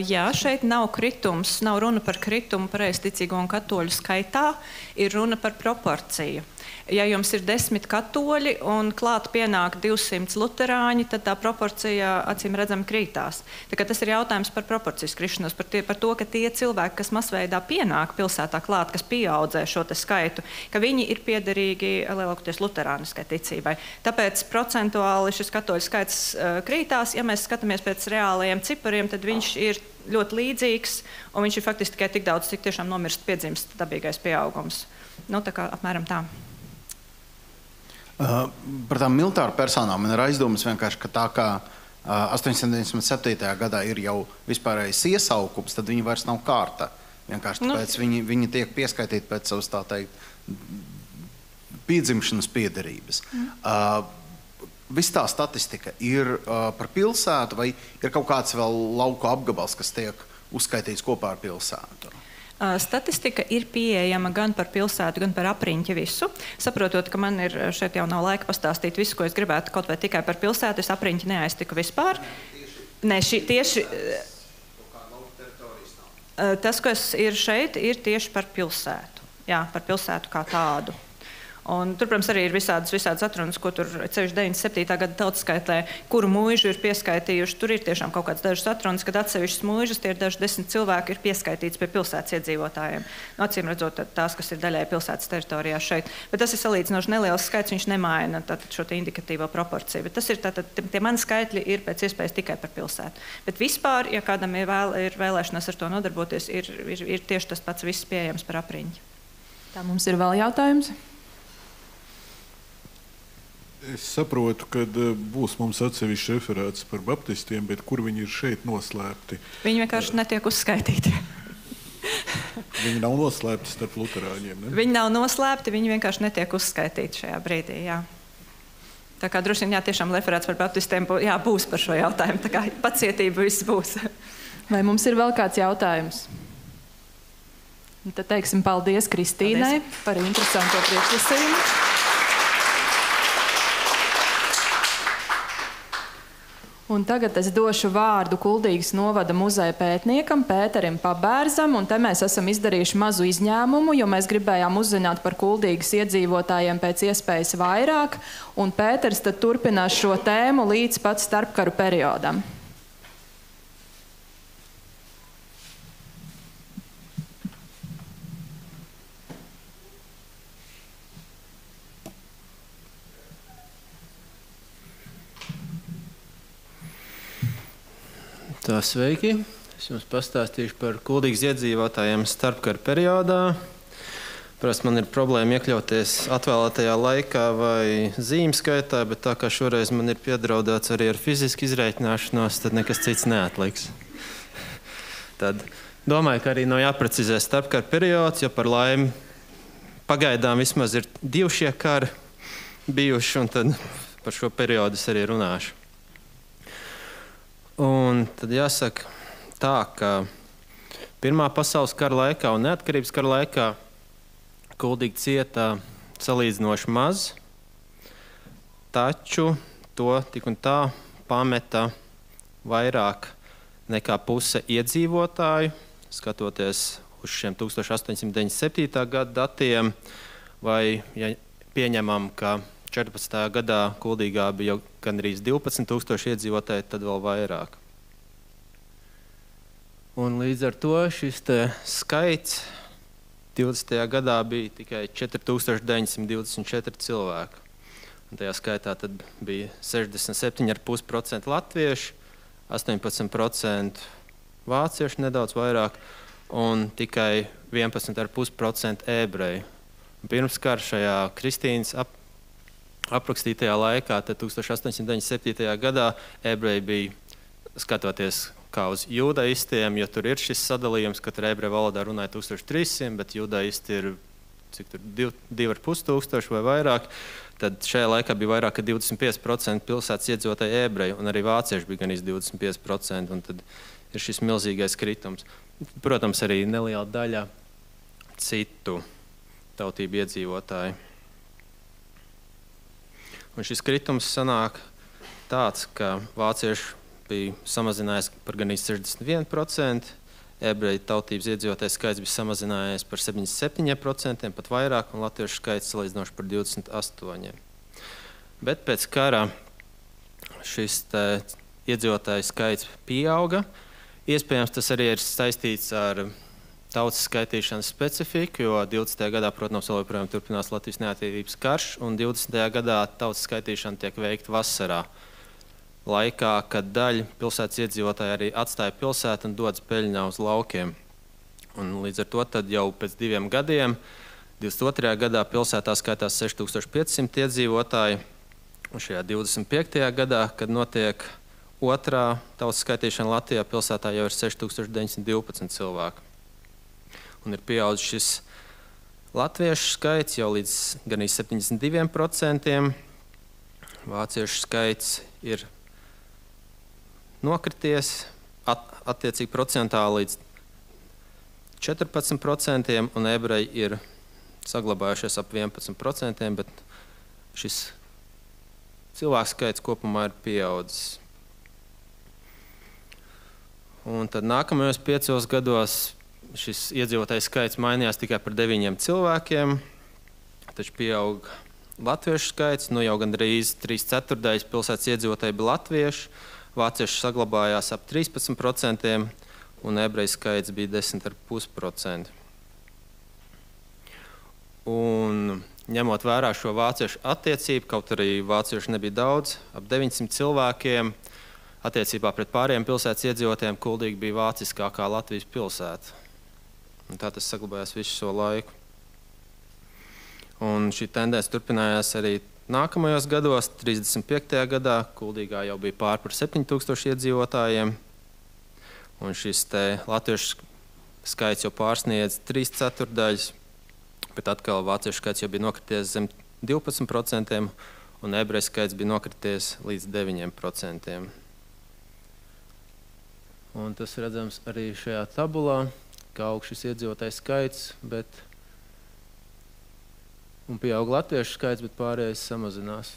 Jā, šeit nav kritums, nav runa par kritumu pareizticīgo un katoļu skaitā, ir runa par proporciju. Ja jums ir 10 katoļi un klāt pienāk 200 luterāņi, tad tā proporcija acīm redzami krītās. Tā kā tas ir jautājums par proporcijas krišanos, par to, ka tie cilvēki, kas masveidā pienāk pilsētā klāt, kas pieaudzē šo te skaitu, ka viņi ir piederīgi lielākoties luterāniskai ticībai. Tāpēc procentuāli šis katoļu skaits krītās. Ja mēs skatāmies pēc reālajiem cipariem, tad viņš ir ļoti līdzīgs, un viņš ir faktiski tikai tik daudz, cik tiešām nomirst piedzimst dabīgais pieaugums. Tā kā apmēram tā. Par tām militāru personām man ir aizdomas vienkārši, ka tā kā 897. gadā ir jau vispārējais iesaukums, tad viņi vairs nav kārta. Vienkārši tāpēc viņi tiek pieskaitīti pēc savas, tā teikt, piedzimšanas piederības. Viss tā statistika ir par pilsētu, vai ir kaut kāds vēl lauku apgabals, kas tiek uzskaitīts kopā ar pilsētu? Statistika ir pieejama gan par pilsētu, gan par apriņķi visu. Saprotot, ka man ir šeit jau nav laika pastāstīt visu, ko es gribētu kaut vai tikai par pilsētu, es apriņķi neaiztiku vispār. Nē, tieši tas, kas ir šeit, ir tieši par pilsētu. Jā, par pilsētu kā tādu. Un tur, protams, arī ir visādas atrunas, ko tur ceļš 97. gada tautskaitlē, kuru mūžu ir pieskaitījuši. Tur ir tiešām kaut kāds dažas atrunas, kad atsevišķas mūžas, tie ir daži 10 cilvēki, ir pieskaitīts pie pilsētas iedzīvotājiem. Acīm redzot, tās, kas ir daļai pilsētas teritorijā šeit. Bet tas ir salīdzinoši neliels skaits, viņš nemaina šo indikatīvo proporciju. Bet tas ir tie mani skaitļi ir pēc iespējas tikai par pilsētu. Bet vispār, ja kādam ir vēlēšanās ar to nodarboties, ir tieši tas pats viss pieejams par apriņķi. Tā mums ir vēl jautājums. Es saprotu, ka būs mums atsevišķi referāts par baptistiem, bet kur viņi ir šeit noslēpti? Viņi vienkārši netiek uzskaitīti. Viņi nav noslēpti starp luterāņiem, ne? Viņi nav noslēpti, viņi vienkārši netiek uzskaitīti šajā brīdī, jā. Tā kā droši vien, jā, tiešām referāts par baptistiem būs par šo jautājumu, tā kā pacietība viss būs. Vai mums ir vēl kāds jautājums? Un tad teiksim paldies Kristīnai par interesanto priekšlasījumu. Un tagad es došu vārdu Kuldīgas novada muzeja pētniekam Pēterim Pabērzam, un te mēs esam izdarījuši mazu izņēmumu, jo mēs gribējām uzzināt par Kuldīgas iedzīvotājiem pēc iespējas vairāk, un Pēters tad turpinās šo tēmu līdz pat starpkaru periodam. Tā, sveiki! Es jums pastāstīšu par Kuldīgas iedzīvotājiem starpkara periodā. Parasti man ir problēma iekļauties atvēlētajā laikā vai zīmju skaitā, bet tā kā šoreiz man ir piedraudēts arī ar fizisku izreikināšanos, tad nekas cits neatliks. Tad domāju, ka arī nav jāprecizē starpkara periods, jo par laimi pagaidām vismaz ir 2 šie kari bijuši, un tad par šo periodu es arī runāšu. Un tad jāsaka tā, ka Pirmā pasaules kara laikā un neatkarības kara laikā Kuldīga cieta salīdzinoši maz, taču to tik un tā pameta vairāk nekā puse iedzīvotāju, skatoties uz šiem 1897. Gada datiem, vai ja pieņemam, ka 14. gadā Kuldīgā bija jau gandrīz 12,000 iedzīvotāji, tad vēl vairāk. Un līdz ar to šis skaits 20. gadā bija tikai 4924 cilvēki. Un tajā skaitā tad bija 67,5% latvieši, 18% vācieši nedaudz vairāk un tikai 11,5% ebreji. Pirms kara šajā Kristīnas aprakstītajā laikā, tad 1897. gadā ebreji bija, skatoties kā uz jūdaistiem, jo tur ir šis sadalījums, ka tur ebreju valodā runāja 1300, bet jūdaisti ir cik tur 2500 vai vairāk, tad šajā laikā bija vairāk kā 25% pilsētas iedzīvotāji ebreji, un arī vācieši bija gan 25%, un tad ir šis milzīgais kritums. Protams, arī neliela daļa citu tautību iedzīvotāju. Un šis kritums sanāk tāds, ka vācieši bija samazinājies par gan 61%, ebreju tautības iedzīvotājs skaits bija samazinājies par 77%, pat vairāk, un latviešu skaits salīdzinoši par 28%. Bet pēc kara šis iedzīvotāju skaits pieauga. Iespējams, tas arī ir saistīts ar tautas skaitīšanas specifiku, jo 20. gadā, protams, vēl joprojām turpinās Latvijas neatkarības karš, un 20. gadā tautas skaitīšana tiek veikta vasarā, laikā, kad daļa pilsētas iedzīvotāji arī atstāja pilsētu un dodas peļņā uz laukiem. Un līdz ar to tad jau pēc 2 gadiem, 22. gadā pilsētā skaitās 6500 iedzīvotāji, un šajā 25. gadā, kad notiek otrā tautas skaitīšana Latvijā, pilsētā jau ir 6912 cilvēku. Un ir pieaudzis šis Latviešu skaits jau līdz gan 72%. Vāciešu skaits ir nokrities attiecīgi procentāli līdz 14%, un ebreji ir saglabājušies ap 11%, bet šis cilvēku skaits kopumā ir pieaudzis. Un tad nākamajos 5 gados šis iedzīvotājs skaits mainījās tikai par 9 cilvēkiem, taču pieaug latviešu skaits, nu jau gandrīz 3/4 pilsētas iedzīvotāji bija latvieši, vācieši saglabājās ap 13%, un ebreju skaits bija 10,5%. Un ņemot vērā šo vāciešu attiecību, kaut arī vāciešu nebija daudz, ap 900 cilvēkiem, attiecībā pret pārējiem pilsētas iedzīvotājiem Kuldīga bija vāciskākā Latvijas pilsēta. Un tā tas saglabājās visu šo laiku. Un šī tendence turpinājās arī nākamajos gados. 35. gadā Kuldīgā jau bija pār par 7000 iedzīvotājiem, un šis te latviešu skaits jau pārsniedz 3/4, bet atkal vāciešu skaits jau bija nokrities zem 12%, un ebreju skaits bija nokrities līdz 9%. Un tas redzams arī šajā tabulā, kā aug šis iedzīvotājs skaits, un pieaug latviešu skaits, bet pārējais samazinās.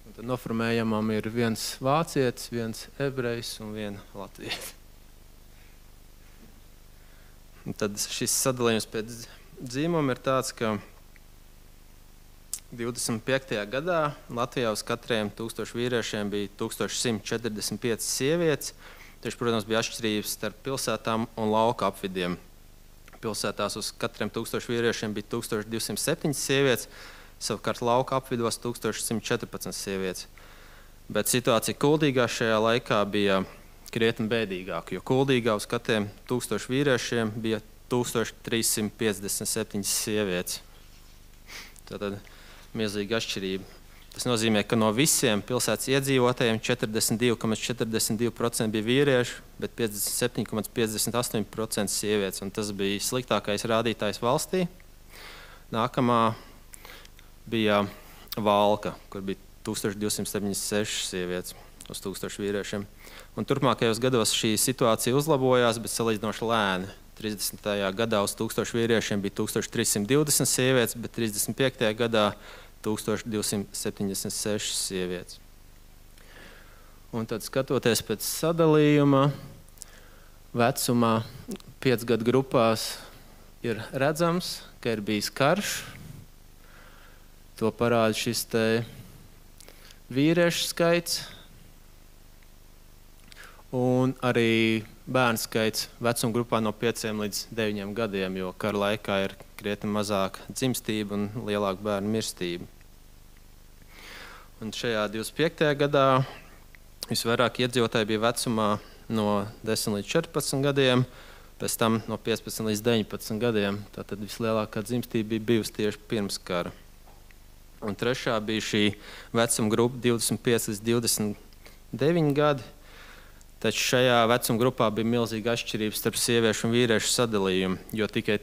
Un tad noformējamam ir viens vācietis, viens ebrejs un viena latvieta. Un tad šis sadalījums pēc dzīmuma ir tāds, ka 25. gadā Latvijā uz katriem 1000 vīriešiem bija 1145 sievietes. Taču, protams, bija atšķirības starp pilsētām un lauka apvidiem. Pilsētās uz katriem 1000 vīriešiem bija 1207 sievietes, savukārt lauka apvidos 1114 sievietes. Bet situācija Kuldīgā šajā laikā bija krietni bēdīgāka, jo Kuldīgā uz katriem 1000 vīriešiem bija 1357 sievietes. Tātad milzīga atšķirība. Tas nozīmē, ka no visiem pilsētas iedzīvotājiem 42,42% bija vīrieši, bet 57,58% sievietes. Un tas bija sliktākais rādītājs valstī. Nākamā bija Valka, kur bija 1276 sievietes uz 1000 vīriešiem. Un turpmākajos gados šī situācija uzlabojās, bet salīdzinoši lēni. 30. gadā uz 1000 vīriešiem bija 1320 sievietes, bet 35. gadā 1276 sievietes. Un tad, skatoties pēc sadalījuma, vecumā 5 gadu grupās ir redzams, ka ir bijis karš. To parāda šis te vīriešu skaits un arī bērnu skaits vecuma grupā no 5 līdz 9 gadiem, jo kara laikā ir krietni mazāka dzimstība un lielāka bērnu mirstība. Un šajā 25. gadā visvairāk iedzīvotāji bija vecumā no 10 līdz 14 gadiem, pēc tam no 15 līdz 19 gadiem. Tātad vislielākā dzimstība bija bijusi tieši pirms kara. Un trešā bija šī vecuma grupa 25 līdz 29 gadi. Taču šajā vecuma grupā bija milzīga atšķirība starp sieviešu un vīriešu sadalījumu, jo tikai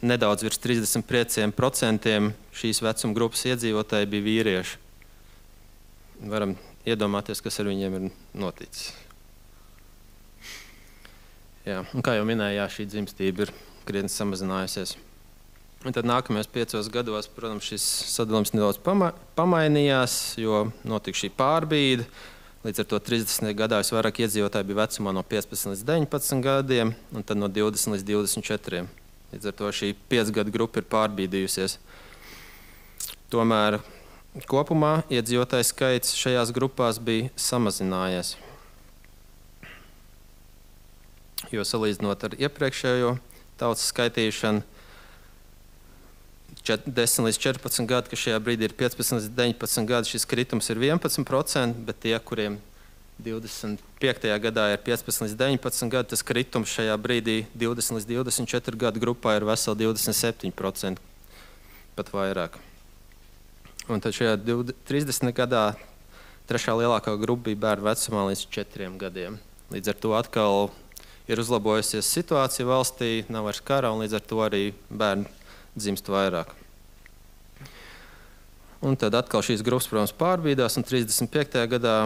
nedaudz virs 35% šīs vecuma grupas iedzīvotāji bija vīrieši. Varam iedomāties, kas ar viņiem ir noticis. Jā, un kā jau minēju, šī dzimstība ir krietni samazinājusies. Un tad nākamajos 5 gados, protams, šis sadalījums nedaudz pamainījās, jo notika šī pārbīde. Līdz ar to 30. gadā visvairāk iedzīvotāji bija vecumā no 15 līdz 19 gadiem, un tad no 20 līdz 24. Līdz ar to šī 5 gadu grupa ir pārbīdījusies. Tomēr kopumā iedzīvotāju skaits šajās grupās bija samazinājies. Jo salīdzinot ar iepriekšējo tautas skaitīšanu, 10 līdz 14 gadi, ka šajā brīdī ir 15 līdz 19 gadi, šis kritums ir 11%, bet tie, kuriem 25. gadā ir 15 līdz 19 gadi, tas kritums šajā brīdī 20 līdz 24 gadu grupā ir veseli 27%, pat vairāk. Un tad šajā 30. gadā trešā lielākā grupa bija bērnu vecumā līdz 4 gadiem. Līdz ar to atkal ir uzlabojusies situācija valstī, nav vairs kara, un līdz ar to arī bērnu dzimst vairāk. Un tad atkal šīs grupas, protams, pārbīdās, un 35. gadā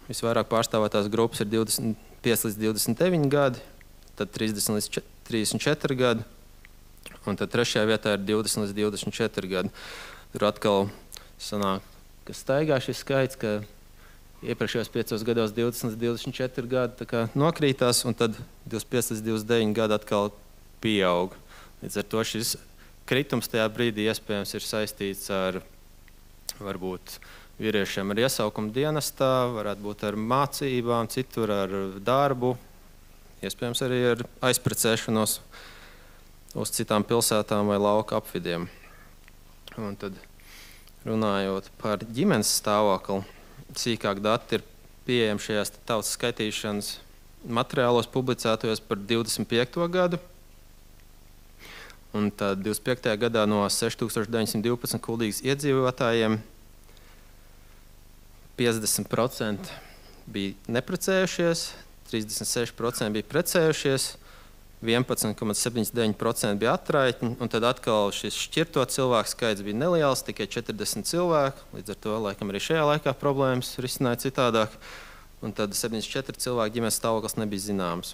visvairāk pārstāvētās grupas ir 25 līdz 29 gadi, tad 30 līdz 34 gadi, un tad trešajā vietā ir 20 līdz 24 gadi. Tur atkal sanāk, ka staigā šis skaits, ka iepriekšējos 5 gados 20 līdz 24 gadi tā kā nokrītās, un tad 25 līdz 29 gadi atkal pieaug. Līdz ar to šis kritums tajā brīdī iespējams ir saistīts ar varbūt vīriešiem ar iesaukumu dienestā, varētu būt ar mācībām, citur ar darbu, iespējams arī ar aizprecēšanos uz citām pilsētām vai lauka apvidiem. Un tad runājot par ģimenes stāvokli, sīkāk dati ir pieejami šajās tautas skaitīšanas materiālos publicētojos par 25. gadu. Un tad 25. gadā no 6912 kuldīgas iedzīvotājiem 50% bija neprecējušies, 36% bija precējušies, 11,79% bija atraitņi, un tad atkal šis šķirto cilvēku skaits bija neliels, tikai 40 cilvēku, līdz ar to laikam arī šajā laikā problēmas risināja citādāk, un tad 74 cilvēku ģimenes stāvoklis nebija zināms.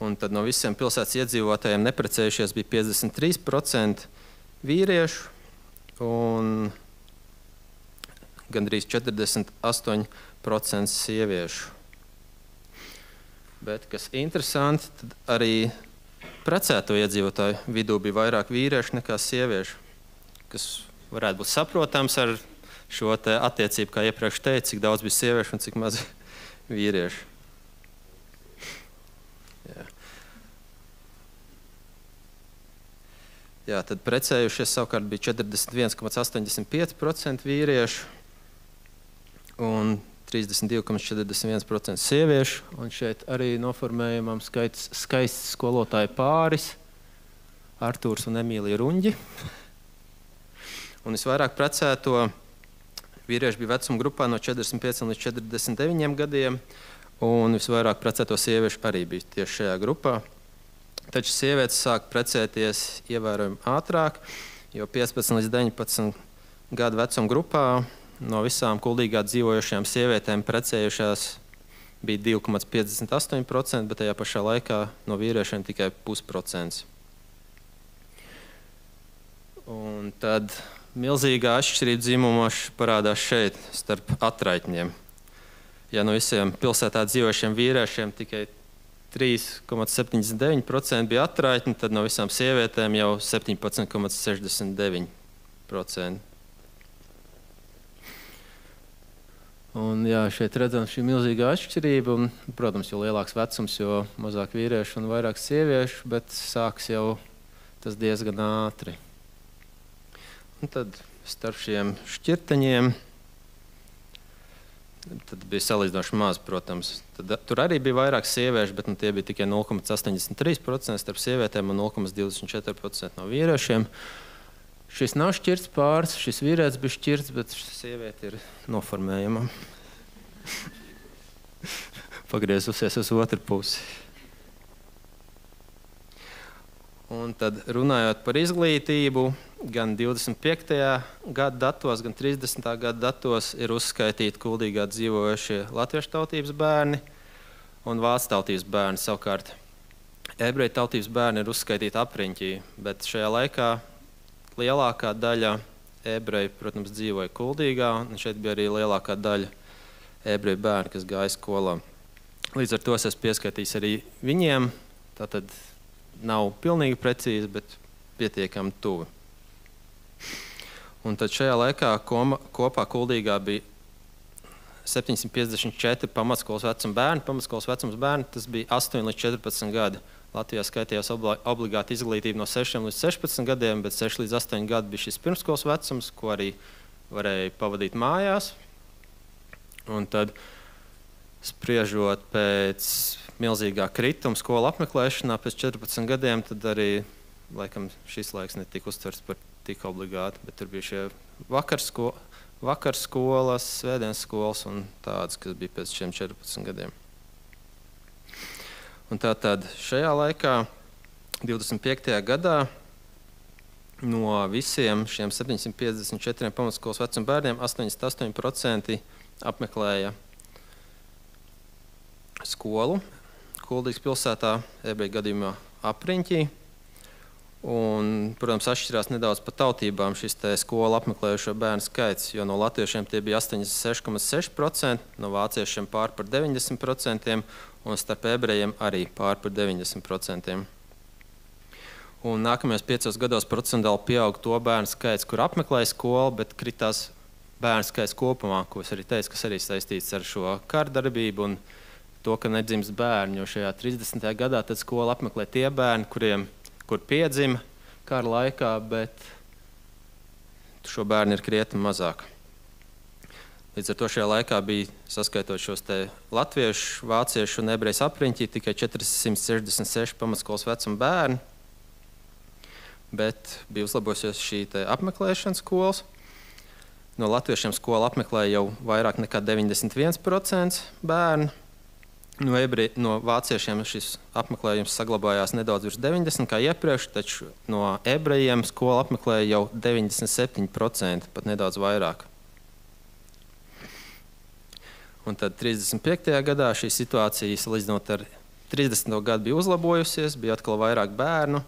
Un tad no visiem pilsētas iedzīvotājiem neprecējušies bija 53% vīriešu un gandrīz 48% sieviešu. Bet, kas interesanti, tad arī precēto iedzīvotāju vidū bija vairāk vīriešu nekā sieviešu, kas varētu būt saprotams ar šo te attiecību, kā iepriekš teicu, cik daudz bija sieviešu un cik maz vīriešu. Jā, tad precējušies savukārt bija 41,85% vīriešu un 32,41% sieviešu. Un šeit arī noformējumam skaists skolotāju pāris Artūrs un Emīlija Ruņģi. Un visvairāk precēto vīrieši bija vecuma grupā no 45 līdz 49 gadiem, un visvairāk precēto sieviešu arī bija tieši šajā grupā. Taču sievietes sāk precēties ievērojami ātrāk, jo 15 līdz 19 gadu vecuma grupā no visām kuldīgā dzīvojošajām sievietēm precējušās bija 2,58%, bet tajā pašā laikā no vīriešiem tikai 0,5%. Un tad milzīgā atšķirība dzimumos parādās šeit starp atraitņiem. Ja no visiem pilsētā dzīvojušiem vīriešiem tikai 3,79% bija atraitņi, tad no visām sievietēm jau 17,69%. Un jā, šeit redzam šī milzīgā atšķirība, un, protams, jo lielāks vecums, jo mazāk vīriešu un vairāk sieviešu, bet sāks jau tas diezgan ātri. Un tad starp šiem šķirteņiem tad bija salīdzinoši maz, protams. Tad, tur arī bija vairāk sieviešu, bet tie bija tikai 0,83% starp sievietēm un 0,24% no vīriešiem. Šis nav šķirts pāris, šis vīrietis bija šķirts, bet sieviete ir noformējama. Pagriezusies uz otru pusi. Un tad runājot par izglītību, gan 25. gada datos, gan 30. gada datos ir uzskaitīti kuldīgā dzīvojošie latviešu tautības bērni un vācu tautības bērni. Savukārt ebreju tautības bērni ir uzskaitīti apriņķī, bet šajā laikā lielākā daļa ebreju, protams, dzīvoja kuldīgā, un šeit bija arī lielākā daļa ebreju bērni, kas gāja skolā. Līdz ar to es esmu pieskaitījis arī viņiem, tātad nav pilnīgi precīzi, bet pietiekami tuvi. Un tad šajā laikā kopā kuldīgā bija 754 pamatskolas vecuma bērni. Pamatskolas vecums bērni, tas bija 8 līdz 14 gadi. Latvijā skaitījās obligāta izglītība no 6 līdz 16 gadiem, bet 6 līdz 8 gadi bija šis pirmskolas vecums, ko arī varēja pavadīt mājās. Un tad, spriežot pēc milzīgā krituma skolu apmeklēšanā pēc 14 gadiem, tad arī laikam šis laiks netika uztverts par tik obligāti, bet tur bija šie vakarskolas, svētdienas skolas un tādas, kas bija pēc šiem 14 gadiem. Un tātad šajā laikā, 25. gadā, no visiem šiem 754 pamatskolas vecuma bērniem 88% apmeklēja skolu Kuldīgas pilsētā, ebreju gadījumā apriņķī. Un, protams, atšķirās nedaudz pa tautībām šis skolu apmeklējušo bērnu skaits, jo no latviešiem tie bija 86,6%, no vāciešiem pār par 90% un starp ebrejiem arī pār par 90%. Un nākamajos 5 gados procentuāli pieaug to bērnu skaits, kur apmeklēja skolu, bet kritās bērnu skaits kopumā, ko es arī teicu, kas arī saistīts ar šo kārdarbību un to, ka nedzimst bērni, jo šajā 30. gadā tad skolu apmeklē tie bērni, kur piedzima kara laikā, bet šo bērnu ir krietni mazāk. Līdz ar to šajā laikā bija, saskaitot šos latviešu, vāciešu un ebrejas apriņķī, tikai 466 pamatskolas vecuma bērni, bet bija uzlabojusies šī apmeklēšana skolas. No latviešiem skolu apmeklēja jau vairāk nekā 91% bērnu. No vāciešiem šis apmeklējums saglabājās nedaudz virs 90, kā iepriekš, taču no ebrejiem skolu apmeklēja jau 97%, pat nedaudz vairāk. Un tad 35. gadā šī situācija, salīdzinot ar 30. gadu, bija uzlabojusies, bija atkal vairāk bērnu,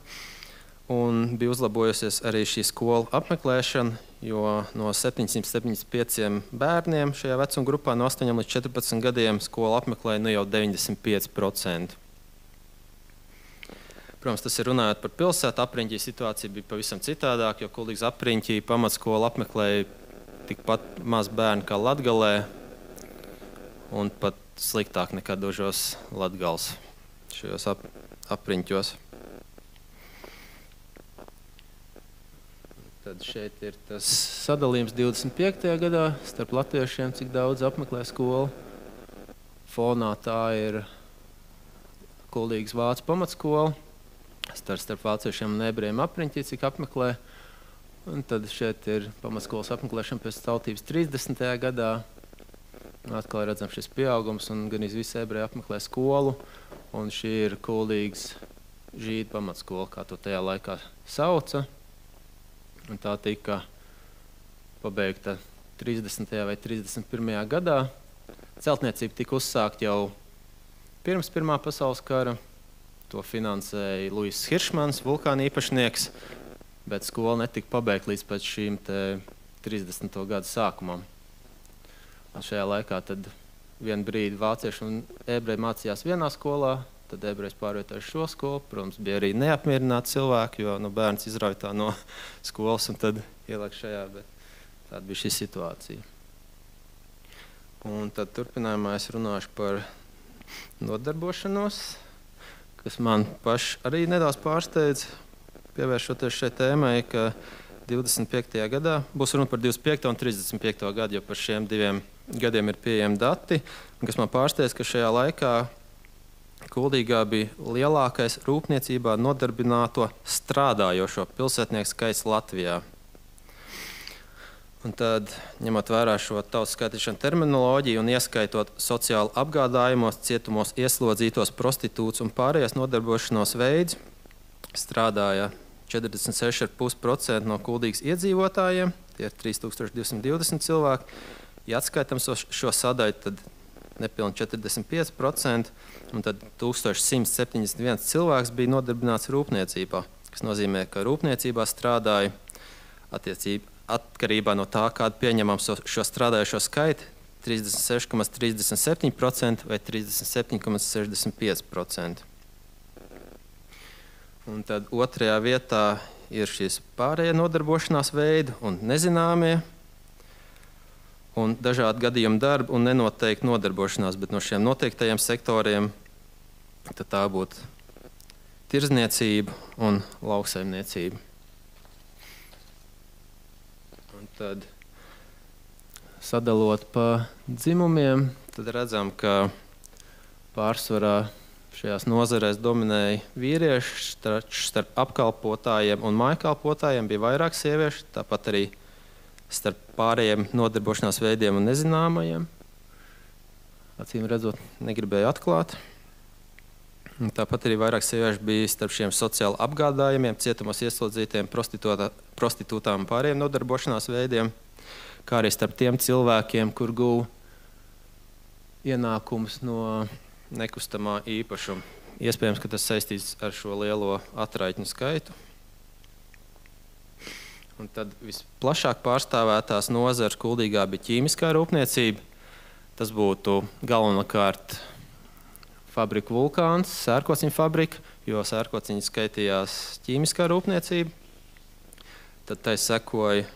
un bija uzlabojusies arī šī skolu apmeklēšana, jo no 775 bērniem šajā vecuma grupā no 8 līdz 14 gadiem skolu apmeklēja jau 95%. Protams, tas ir runājot par pilsētu, apriņķī situācija bija pavisam citādāk, jo Kuldīgas apriņķī pamatskolu apmeklēja tikpat maz bērnu kā Latgalē, un pat sliktāk nekā dažos Latgales šajos apriņķos. Tad šeit ir tas sadalījums 25. gadā starp latviešiem, cik daudz apmeklē skolu. Fonā tā ir Kuldīgas vācu pamatskola, starp vāciešiem un ebrejiem apriņķī, cik apmeklē. Un tad šeit ir pamatskolas apmeklēšana pēc tautības 30. gadā. Atkal redzam šis pieaugums, un gan visi ebreji apmeklē skolu. Un šī ir Kuldīgas žīdu pamatskola, kā to tajā laikā sauca. Un tā tika pabeigta 30. vai 31. gadā. Celtniecība tika uzsākta jau pirms Pirmā pasaules kara. To finansēja Luis Hiršmans, vulkāna īpašnieks, bet skola netika pabeigta līdz pēc šīm 30. gadu sākumam. Un šajā laikā tad vienu brīdi vācieši un ebreji mācījās vienā skolā, tad ebrejs pārvietoja šo skolu. Protams, bija arī neapmierināti cilvēki, jo bērns izrauj tā no skolas un tad ieliek šajā, bet tāda bija šī situācija. Un tad turpinājumā es runāšu par nodarbošanos, kas man paši arī nedaudz pārsteidz, pievēršoties šai tēmai, ka 25. gadā, būs runa par 25. un 35. gadu, jo par šiem diviem gadiem ir pieejami dati, un kas man pārsteidz, ka šajā laikā Kuldīgā bija lielākais rūpniecībā nodarbināto strādājošo pilsētnieku skaits Latvijā. Un tad, ņemot vērā šo tautas skaitīšanu terminoloģiju un ieskaitot sociāli apgādājumos, cietumos ieslodzītos prostitūtus un pārējās nodarbošanos veids, strādāja 46,5% no Kuldīgas iedzīvotājiem, tie ir 3220 cilvēki. Ja atskaitām šo sadaļu, tad nepilni 45%, un tad 1171 cilvēks bija nodarbināts rūpniecībā, kas nozīmē, ka rūpniecībā strādāja atkarībā no tā, kādu pieņemam šo strādājušo skaitu, 36,37% vai 37,65%. Un tad otrajā vietā ir šīs pārējie nodarbošanās veidi un nezināmie, un dažādi gadījumi darba un nenoteikti nodarbošanās, bet no šiem noteiktajiem sektoriem tad tā būtu tirdzniecība un lauksaimniecība. Un tad sadalot pa dzimumiem, tad redzam, ka pārsvarā šajās nozarēs dominēja vīrieši, starp apkalpotājiem un mājkalpotājiem bija vairāk sieviešu, tāpat arī starp pārējiem nodarbošanās veidiem un nezināmajiem. Acīm redzot, negribēju atklāt. Tāpat arī vairāk sieviešu bija starp šiem sociāli apgādājumiem, cietumos ieslodzītiem, prostitūtām un pārējiem nodarbošanās veidiem, kā arī starp tiem cilvēkiem, kur guva ienākumus no nekustamā īpašuma. Iespējams, ka tas saistīts ar šo lielo atraitņu skaitu. Un tad visplašāk pārstāvētās nozares Kuldīgā bija ķīmiskā rūpniecība. Tas būtu galvenokārt fabriku Vulkāns, sērkociņu fabrika, jo sērkociņi skaitījās ķīmiskā rūpniecība. Tad tai sekoja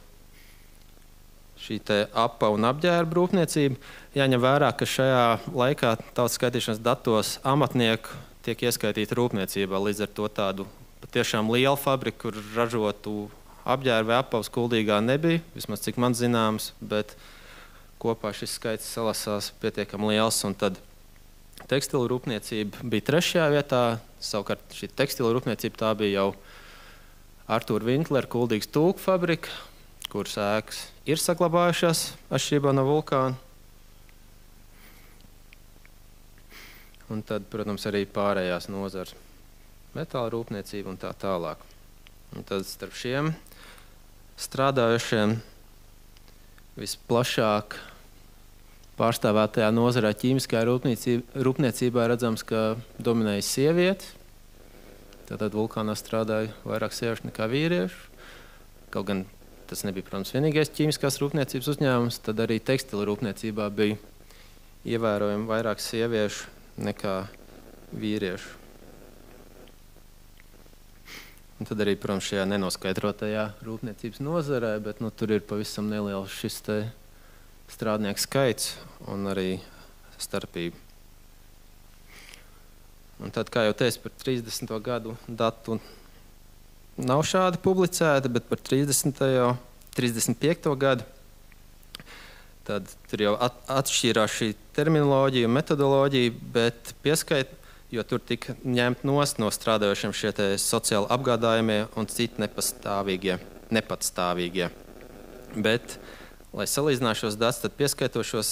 šī te apa un apģērba rūpniecība. Jāņem vērā, ka šajā laikā tautas skaitīšanas datos amatnieku tiek ieskaitīti rūpniecībā. Līdz ar to tādu patiešām lielu fabriku, kur ražotu apģērbu vai apavus Kuldīgā nebija, vismaz cik man zināms, bet kopā šis skaits salasās pietiekami liels. Un tad tekstilu rūpniecība bija 3. vietā, savukārt šī tekstilu rūpniecība tā bija jau Artūra Vinklera Kuldīgas tūku fabrika, kuras ēkas ir saglabājušās atšķirībā no Vulkāna. Un tad, protams, arī pārējās nozars, metāla rūpniecība un tā tālāk. Un tad starp šiem strādājušiem visplašāk pārstāvētajā nozarē ķīmiskajā rūpniecībā redzams, ka dominēja sievietes. Tātad Vulkānā strādāja vairāk sieviešu nekā vīriešu. Kaut gan tas nebija, protams, vienīgais ķīmiskās rūpniecības uzņēmums, tad arī tekstila rūpniecībā bija ievērojami vairāk sieviešu nekā vīriešu. Un tad arī, protams, šajā nenoskaidrotajā rūpniecības nozarē, bet tur ir pavisam neliels šis te strādnieku skaits un arī starpība. Un tad, kā jau teicu, par 30. gadu datu nav šādi publicēti, bet par 35. gadu tad tur jau atšķīrās šī terminoloģija un metodoloģija, bet pieskait, jo tur tika ņemt nost no strādājošiem šie te sociāli apgādājumie un citi nepatstāvīgie. Bet, lai salīdzinātu šos datus, tad pieskaitošos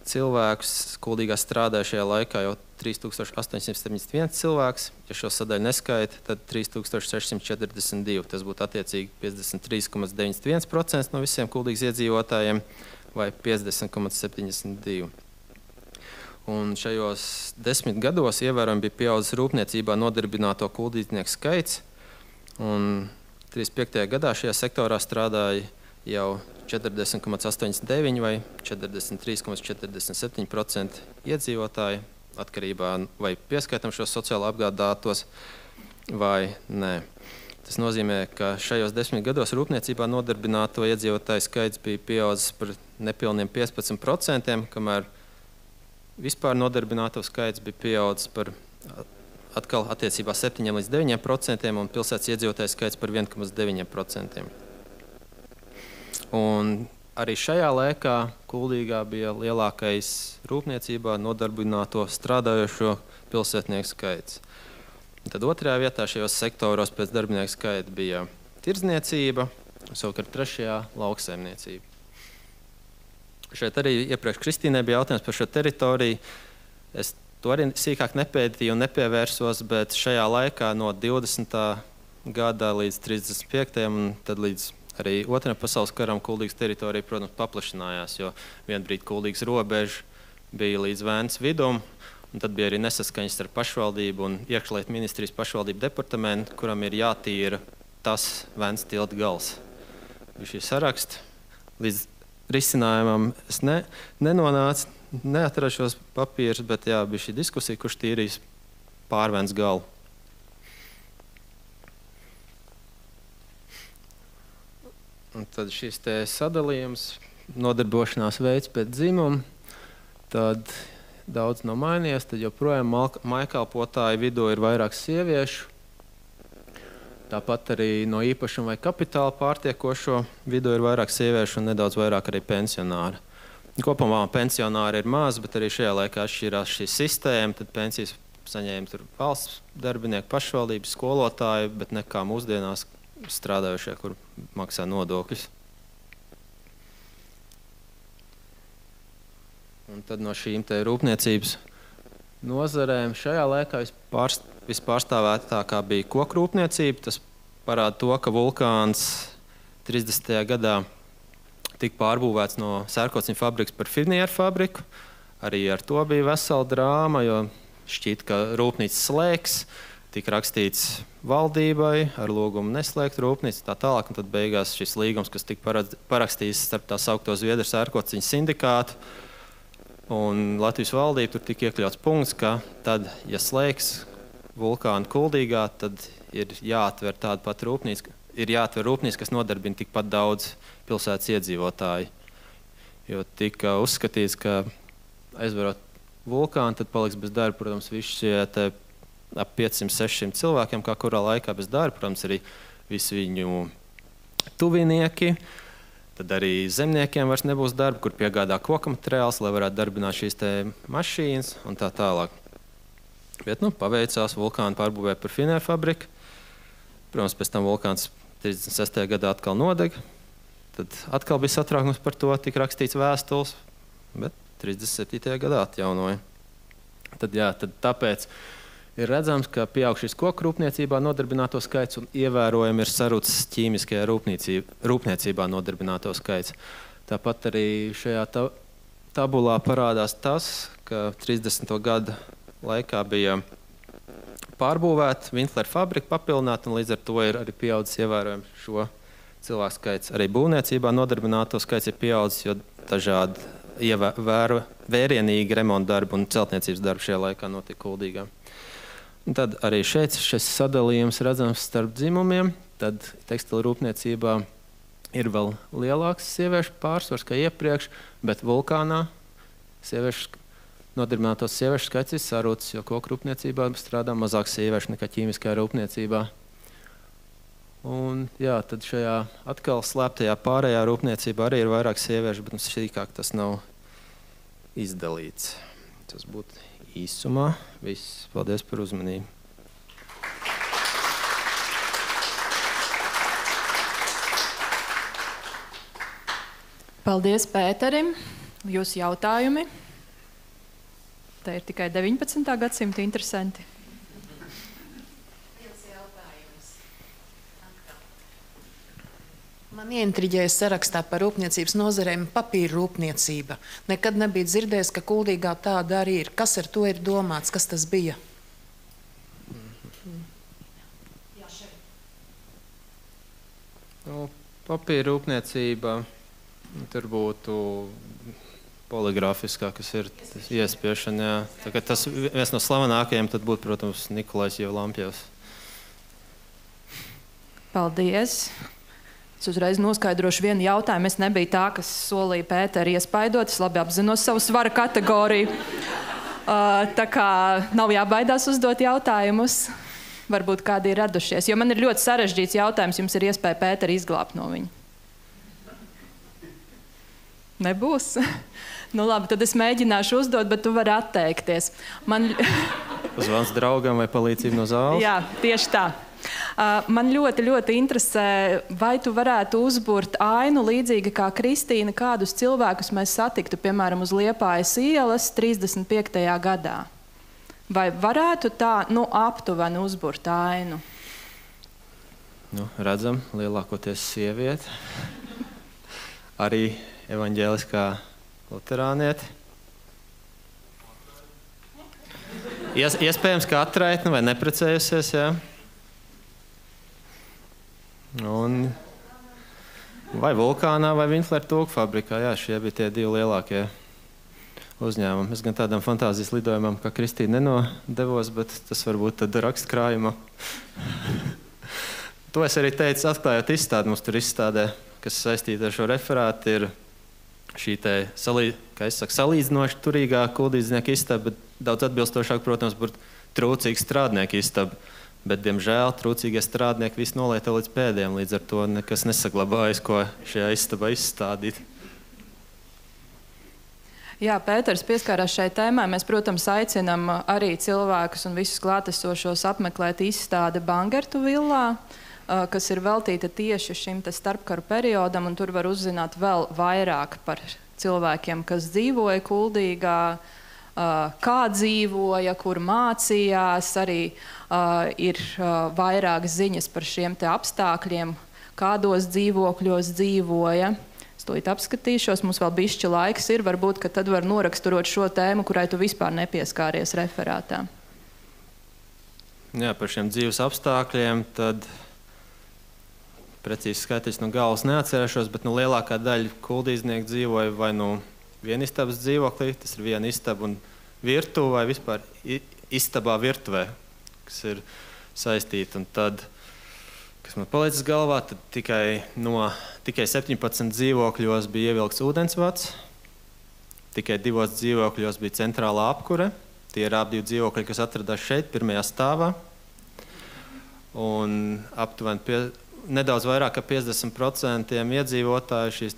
cilvēkus Kuldīgā strādāja šajā laikā jau 3871 cilvēks. Ja šo sadaļu neskaita, tad 3642. Tas būtu attiecīgi 53,91% no visiem Kuldīgas iedzīvotājiem vai 50,72%. Un šajos 10 gados ievērojami bija pieaudzis rūpniecībā nodarbināto kuldītnieku skaits. Un 35. gadā šajā sektorā strādāja jau 40,89 vai 43,47% iedzīvotāji, atkarībā vai pieskaitam šos sociāli apgādātos vai nē. Tas nozīmē, ka šajos 10 gados rūpniecībā nodarbināto iedzīvotāju skaits bija pieaudzis par nepilniem 15%, kamēr vispār nodarbināto skaits bija pieaudzis par atkal attiecībā 7 līdz 9% un pilsētas iedzīvotāju skaits par 1,9%. Un arī šajā laikā Kuldīgā bija lielākais rūpniecībā nodarbināto strādājošo pilsētnieku skaits. Tad 2. vietā šajos sektoros pēc darbinieku skaita bija tirdzniecība, savukārt 3. lauksaimniecība. Šeit arī iepriekš Kristīnai bija jautājums par šo teritoriju. Es to arī sīkāk nepētīju un nepievērsos, bet šajā laikā no 20. gada līdz 35. un tad līdz arī 2. pasaules karam Kuldīgas teritorija, protams, paplašinājās, jo vienbrīd Kuldīgas robeža bija līdz Vēncas vidum, un tad bija arī nesaskaņas ar pašvaldību un iekšlietu ministrijas pašvaldību departamentu, kuram ir jātīra tas Vēncas tilta gals. Bija šī saraksta. Līdz risinājumam es nenonācu, neatradu šos papīrus, bet jā, bija šī diskusija, kurš tīrīs pārvēns galu. Un tad šis te sadalījums, nodarbošanās veids pēc dzimuma, tad daudz nav mainījies, tad joprojām mājkalpotāju vidū ir vairāk sieviešu. Tāpat arī no īpašuma vai kapitāla pārtiekošo vidū ir vairāk sieviešu un nedaudz vairāk arī pensionāri. Kopumā pensionāri ir maz, bet arī šajā laikā atšķirās šī sistēma, tad pensijas saņēma tur valsts darbinieki, pašvaldības, skolotāji, bet nekā mūsdienās strādājušie, kur maksā nodokļus. Un tad no šīm te rūpniecības nozarēm šajā laikā vispārstāvētākā bija kokrūpniecība. Tas parāda to, ka vulkāns 30. gadā tika pārbūvēts no sērkociņu fabrikas par finieru fabriku. Arī ar to bija vesela drāma, jo šķiet, ka rūpnīca slēgs, tika rakstīts valdībai ar lūgumu neslēgt rūpnīcu tā tālāk, un tad beigās šis līgums, kas tika parakstīts starp tā saukto Zviedru sērkociņu sindikātu un Latvijas valdību, tur tika iekļauts punkts, ka tad, ja slēgs vulkānu Kuldīgā, tad ir jāatver tāda pat rūpnīca, kas nodarbina tikpat daudz pilsētas iedzīvotāju. Jo tika uzskatīts, ka aizverot vulkānu, tad paliks bez darba, protams, visi šie ap 500-600 cilvēkiem, kā kurā laikā bez darba, protams, arī visi viņu tuvinieki. Tad arī zemniekiem vairs nebūs darba, kur piegādā koka materiāls, lai varētu darbināt šīs te mašīnas un tā tālāk. Bet, paveicās, vulkānu pārbūvēja par finieru fabriku. Protams, pēc tam vulkāns 36. gadā atkal nodega. Tad atkal bija satraukums par to, tika rakstīts vēstules, bet 37. gadā atjaunoja. Tad tāpēc ir redzams, ka pieaug šis koku rūpniecībā nodarbināto skaits un ievērojami ir sarucis ķīmiskajā rūpniecībā nodarbināto skaits. Tāpat arī šajā tabulā parādās tas, ka 30. gada laikā bija pārbūvēta Vintlera fabrika papildināta, un līdz ar to ir arī pieaudzis ievērojami šo cilvēku skaits. Arī būvniecībā nodarbināto skaits ir pieaudzis, jo dažādi vērienīgi remonta darbi un celtniecības darbi šajā laikā notika Kuldīgā. Un tad arī šeit šis sadalījums redzams starp dzimumiem. Tad tekstila rūpniecībā ir vēl lielāks sieviešu pārsvars kā iepriekš, bet vulkānā nodarbinātos sieviešu skaits ir sarūcis, jo koku rūpniecībā strādā mazāk sieviešu nekā ķīmiskajā rūpniecībā. Un tad šajā atkal slēptajā pārējā rūpniecībā arī ir vairāk sieviešu, bet mums šīkāk tas nav izdalīts. Tas būtu īsumā viss. Paldies par uzmanību. Paldies Pēterim. Jūsu jautājumi. Tā ir tikai 19. gadsimta interesanti. Man ieintriģēja sarakstā par rūpniecības nozarēm papīra rūpniecība. Nekad nebija dzirdējis, ka Kuldīgā tāda arī ir. Kas ar to ir domāts? Kas tas bija? Papīra rūpniecība, tur būtu poligrāfiskā, kas ir iespiešana. Tas viens no slavenākajiem tad būtu, protams, Nikolais Jevlampjevs. Paldies. Es uzreiz noskaidrošu vienu jautājumu. Es nebiju tā, kas solīja Pēteri iespaidot. Es labi apzinos savu svara kategoriju. Tā kā nav jābaidās uzdot jautājumus. Varbūt kādi ir radušies. Jo man ir ļoti sarežģīts jautājums. Jums ir iespēja Pēteri izglābt no viņa. Nebūs? Nu labi, tad es mēģināšu uzdot, bet tu vari atteikties. Zvans draugam vai palīdzību no zāles? Jā, tieši tā. Man ļoti, ļoti interesē, vai tu varētu uzburt ainu līdzīgi kā Kristīna, kādus cilvēkus mēs satiktu, piemēram, uz Liepājas ielas 35. gadā. Vai varētu tā, aptuveni uzburt ainu? Redzam, lielākoties sievieti. Arī evaņģēliskā luterānieti. Iespējams, ka atraitne vai neprecējusies, jā. Vai vulkānā, vai Vintlera tūku fabrikā. Jā, šie bija tie divi lielākie uzņēmumi. Es gan tādām fantāzijas lidojumam, kā Kristīna, nenodevos, bet tas varbūt tad rakstkrājumā. To es arī teicu, atklājot izstādi. Mums tur izstādē, kas saistīta ar šo referātu, ir šī te salīdzinoši turīgā kuldīdznieka istaba, bet daudz atbilstošāk, protams, būtu trūcīga strādnieka istaba. Bet, diemžēl, trūcīgie strādnieki visi nolieta līdz pēdējiem, līdz ar to nekas nesaglabājas, ko šajā istabā izstādīt. Jā, Pēters pieskārās šai tēmai. Mēs, protams, aicinām arī cilvēkus un visus klātesošos apmeklēt izstādi Bangertu villā, kas ir veltīta tieši šim starpkaru periodam, un tur var uzzināt vēl vairāk par cilvēkiem, kas dzīvoja Kuldīgā, kā dzīvoja, kur mācījās, arī ir vairākas ziņas par šiem te apstākļiem, kādos dzīvokļos dzīvoja. Es to apskatīšos, mums vēl bišķi laiks ir, varbūt, ka tad var noraksturot šo tēmu, kurai tu vispār nepieskāries referātā. Jā, par šiem dzīves apstākļiem, tad precīzi skaitļus no galvas neatcerēšos, bet lielākā daļa kuldīznieku dzīvoja vai vienistabas dzīvoklī, tas ir viena istaba un virtuve, vai vispār istabā virtuvē, kas ir saistīta. Un tad, kas man palicis galvā, tad tikai 17 dzīvokļos bija ievilkts ūdensvads, tikai 2 dzīvokļos bija centrālā apkure. Tie ir abi dzīvokļi, kas atradās šeit, pirmajā stāvā. Un aptuveni nedaudz vairāk kā 50% iedzīvotāju šīs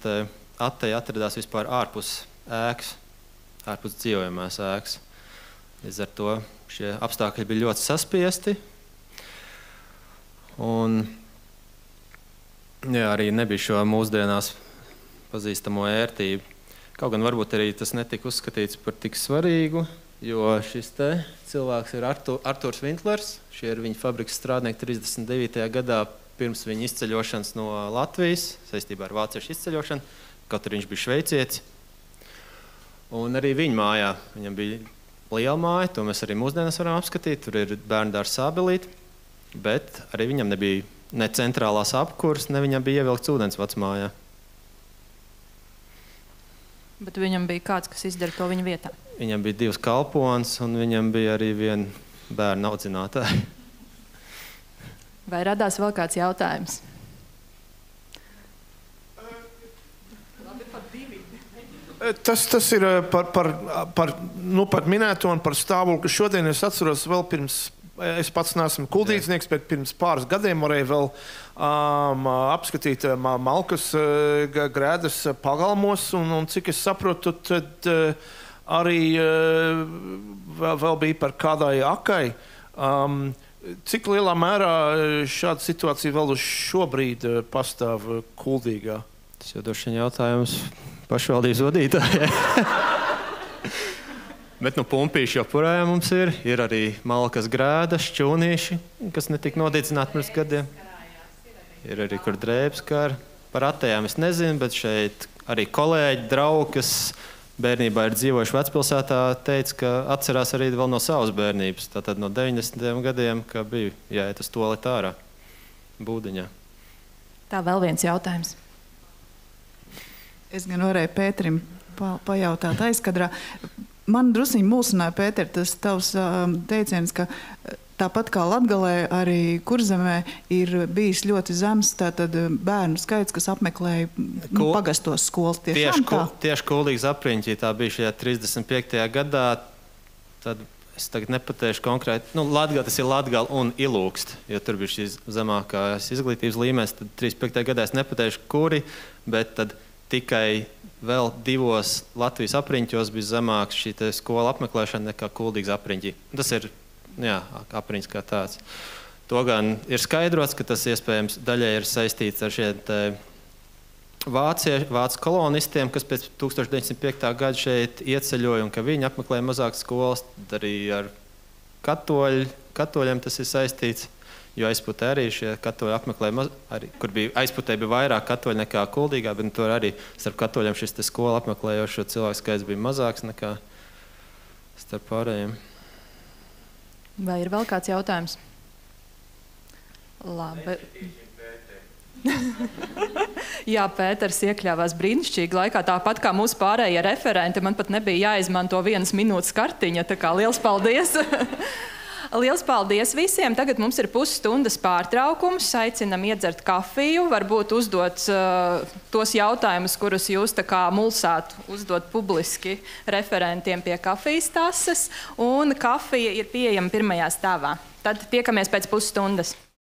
ateja atradās vispār ārpus ēkas, ārpus dzīvojamās ēkas. Līdz ar to šie apstākļi bija ļoti saspiesti. Un arī nebija šo mūsdienās pazīstamo ērtību. Kaut gan varbūt arī tas netika uzskatīts par tik svarīgu, jo šis cilvēks ir Arturs Vintlers. Šie ir viņa fabrikas strādnieki 39. gadā pirms viņa izceļošanas no Latvijas, saistībā ar vāciešu izceļošanu, kaut arī viņš bija šveicietis. Un arī viņa mājā, viņam bija liela māja, to mēs arī mūsdienās varam apskatīt, tur ir bērndārs sābelīti, bet arī viņam nebija ne centrālās apkurs, ne viņam bija ievilkts ūdensvads mājā. Bet viņam bija kāds, kas izdara to viņa vietā? Viņam bija 2 kalpones, un viņam bija arī viena bērna audzinātāja. Vai radās vēl kāds jautājums? Tas ir par minēto un par stāvokli. Šodien es atceros vēl pirms, es pats neesmu kuldīdznieks, bet pirms pāris gadiem varēju vēl apskatīt malkas grēdas pagalmos, un cik es saprotu, tad arī vēl bija par kādai akai. Cik lielā mērā šāda situācija vēl uz šobrīd pastāv Kuldīgā? Tas jau droši vien jautājums pašvaldības vadītājai. Bet pumpīši joprojām mums ir. Ir arī malkas grēdas, šķūnīši, kas netika nodedzināti pirms gadiem. Ir arī, kur drēbes kar. Par atejām es nezinu, bet šeit arī kolēģi, draugi, kas bērnībā ir dzīvojuši vecpilsētā, teica, ka atcerās arī vēl no savas bērnības. Tātad no 90. gadiem, ka bija jāiet uz toaleti ārā, būdiņā. Tā vēl viens jautājums. Es gan varēju Pēterim pajautāt aizkadrā. Man drusciņi mulsināja, Pēter, tas tavs teiciens, ka tāpat kā Latgalē, arī Kurzemē ir bijis ļoti zems tātad bērnu skaits, kas apmeklēja pagastos skolas. Tieši Kuldīgas apriņķī tā bija šajā 35. gadā. Tad es tagad nepateikšu konkrēti. Latgale, tas ir Latgale un Ilūkst, jo tur bija šīs zemākās izglītības līmenis. Tad 35. gadā es nepateikšu, kuri, bet tad tikai vēl 2 Latvijas apriņķos bija zemāks šī skola apmeklēšana nekā Kuldīgas apriņķī. Tas ir apriņķis kā tāds. To gan ir skaidrots, ka tas iespējams daļai ir saistīts ar šiem vācu kolonistiem, kas pēc 1905. gada šeit ieceļoja un ka viņi apmeklēja mazākas skolas, tad arī ar katoļiem tas ir saistīts, jo aizputē arī šie katoļi apmeklēja, kur aizputē bija vairāk katoļi nekā Kuldīgā, bet tur arī starp katoļiem šis skola apmeklējošo cilvēku skaits bija mazāks nekā starp pārējiem. Vai ir vēl kāds jautājums? Labi. Jā, Pēters iekļāvās brīnišķīgi laikā, tāpat kā mūsu pārējie referenti. Man pat nebija jāizmanto 1 minūtes kartiņa, tā kā liels paldies! Liels paldies visiem! Tagad mums ir pusstundas pārtraukums. Aicinam iedzert kafiju, varbūt uzdot tos jautājumus, kurus jūs tā kā mulsāt uzdot publiski referentiem pie kafijas tases. Un kafija ir pieejama 1. stāvā. Tad tiekamies pēc pusstundas.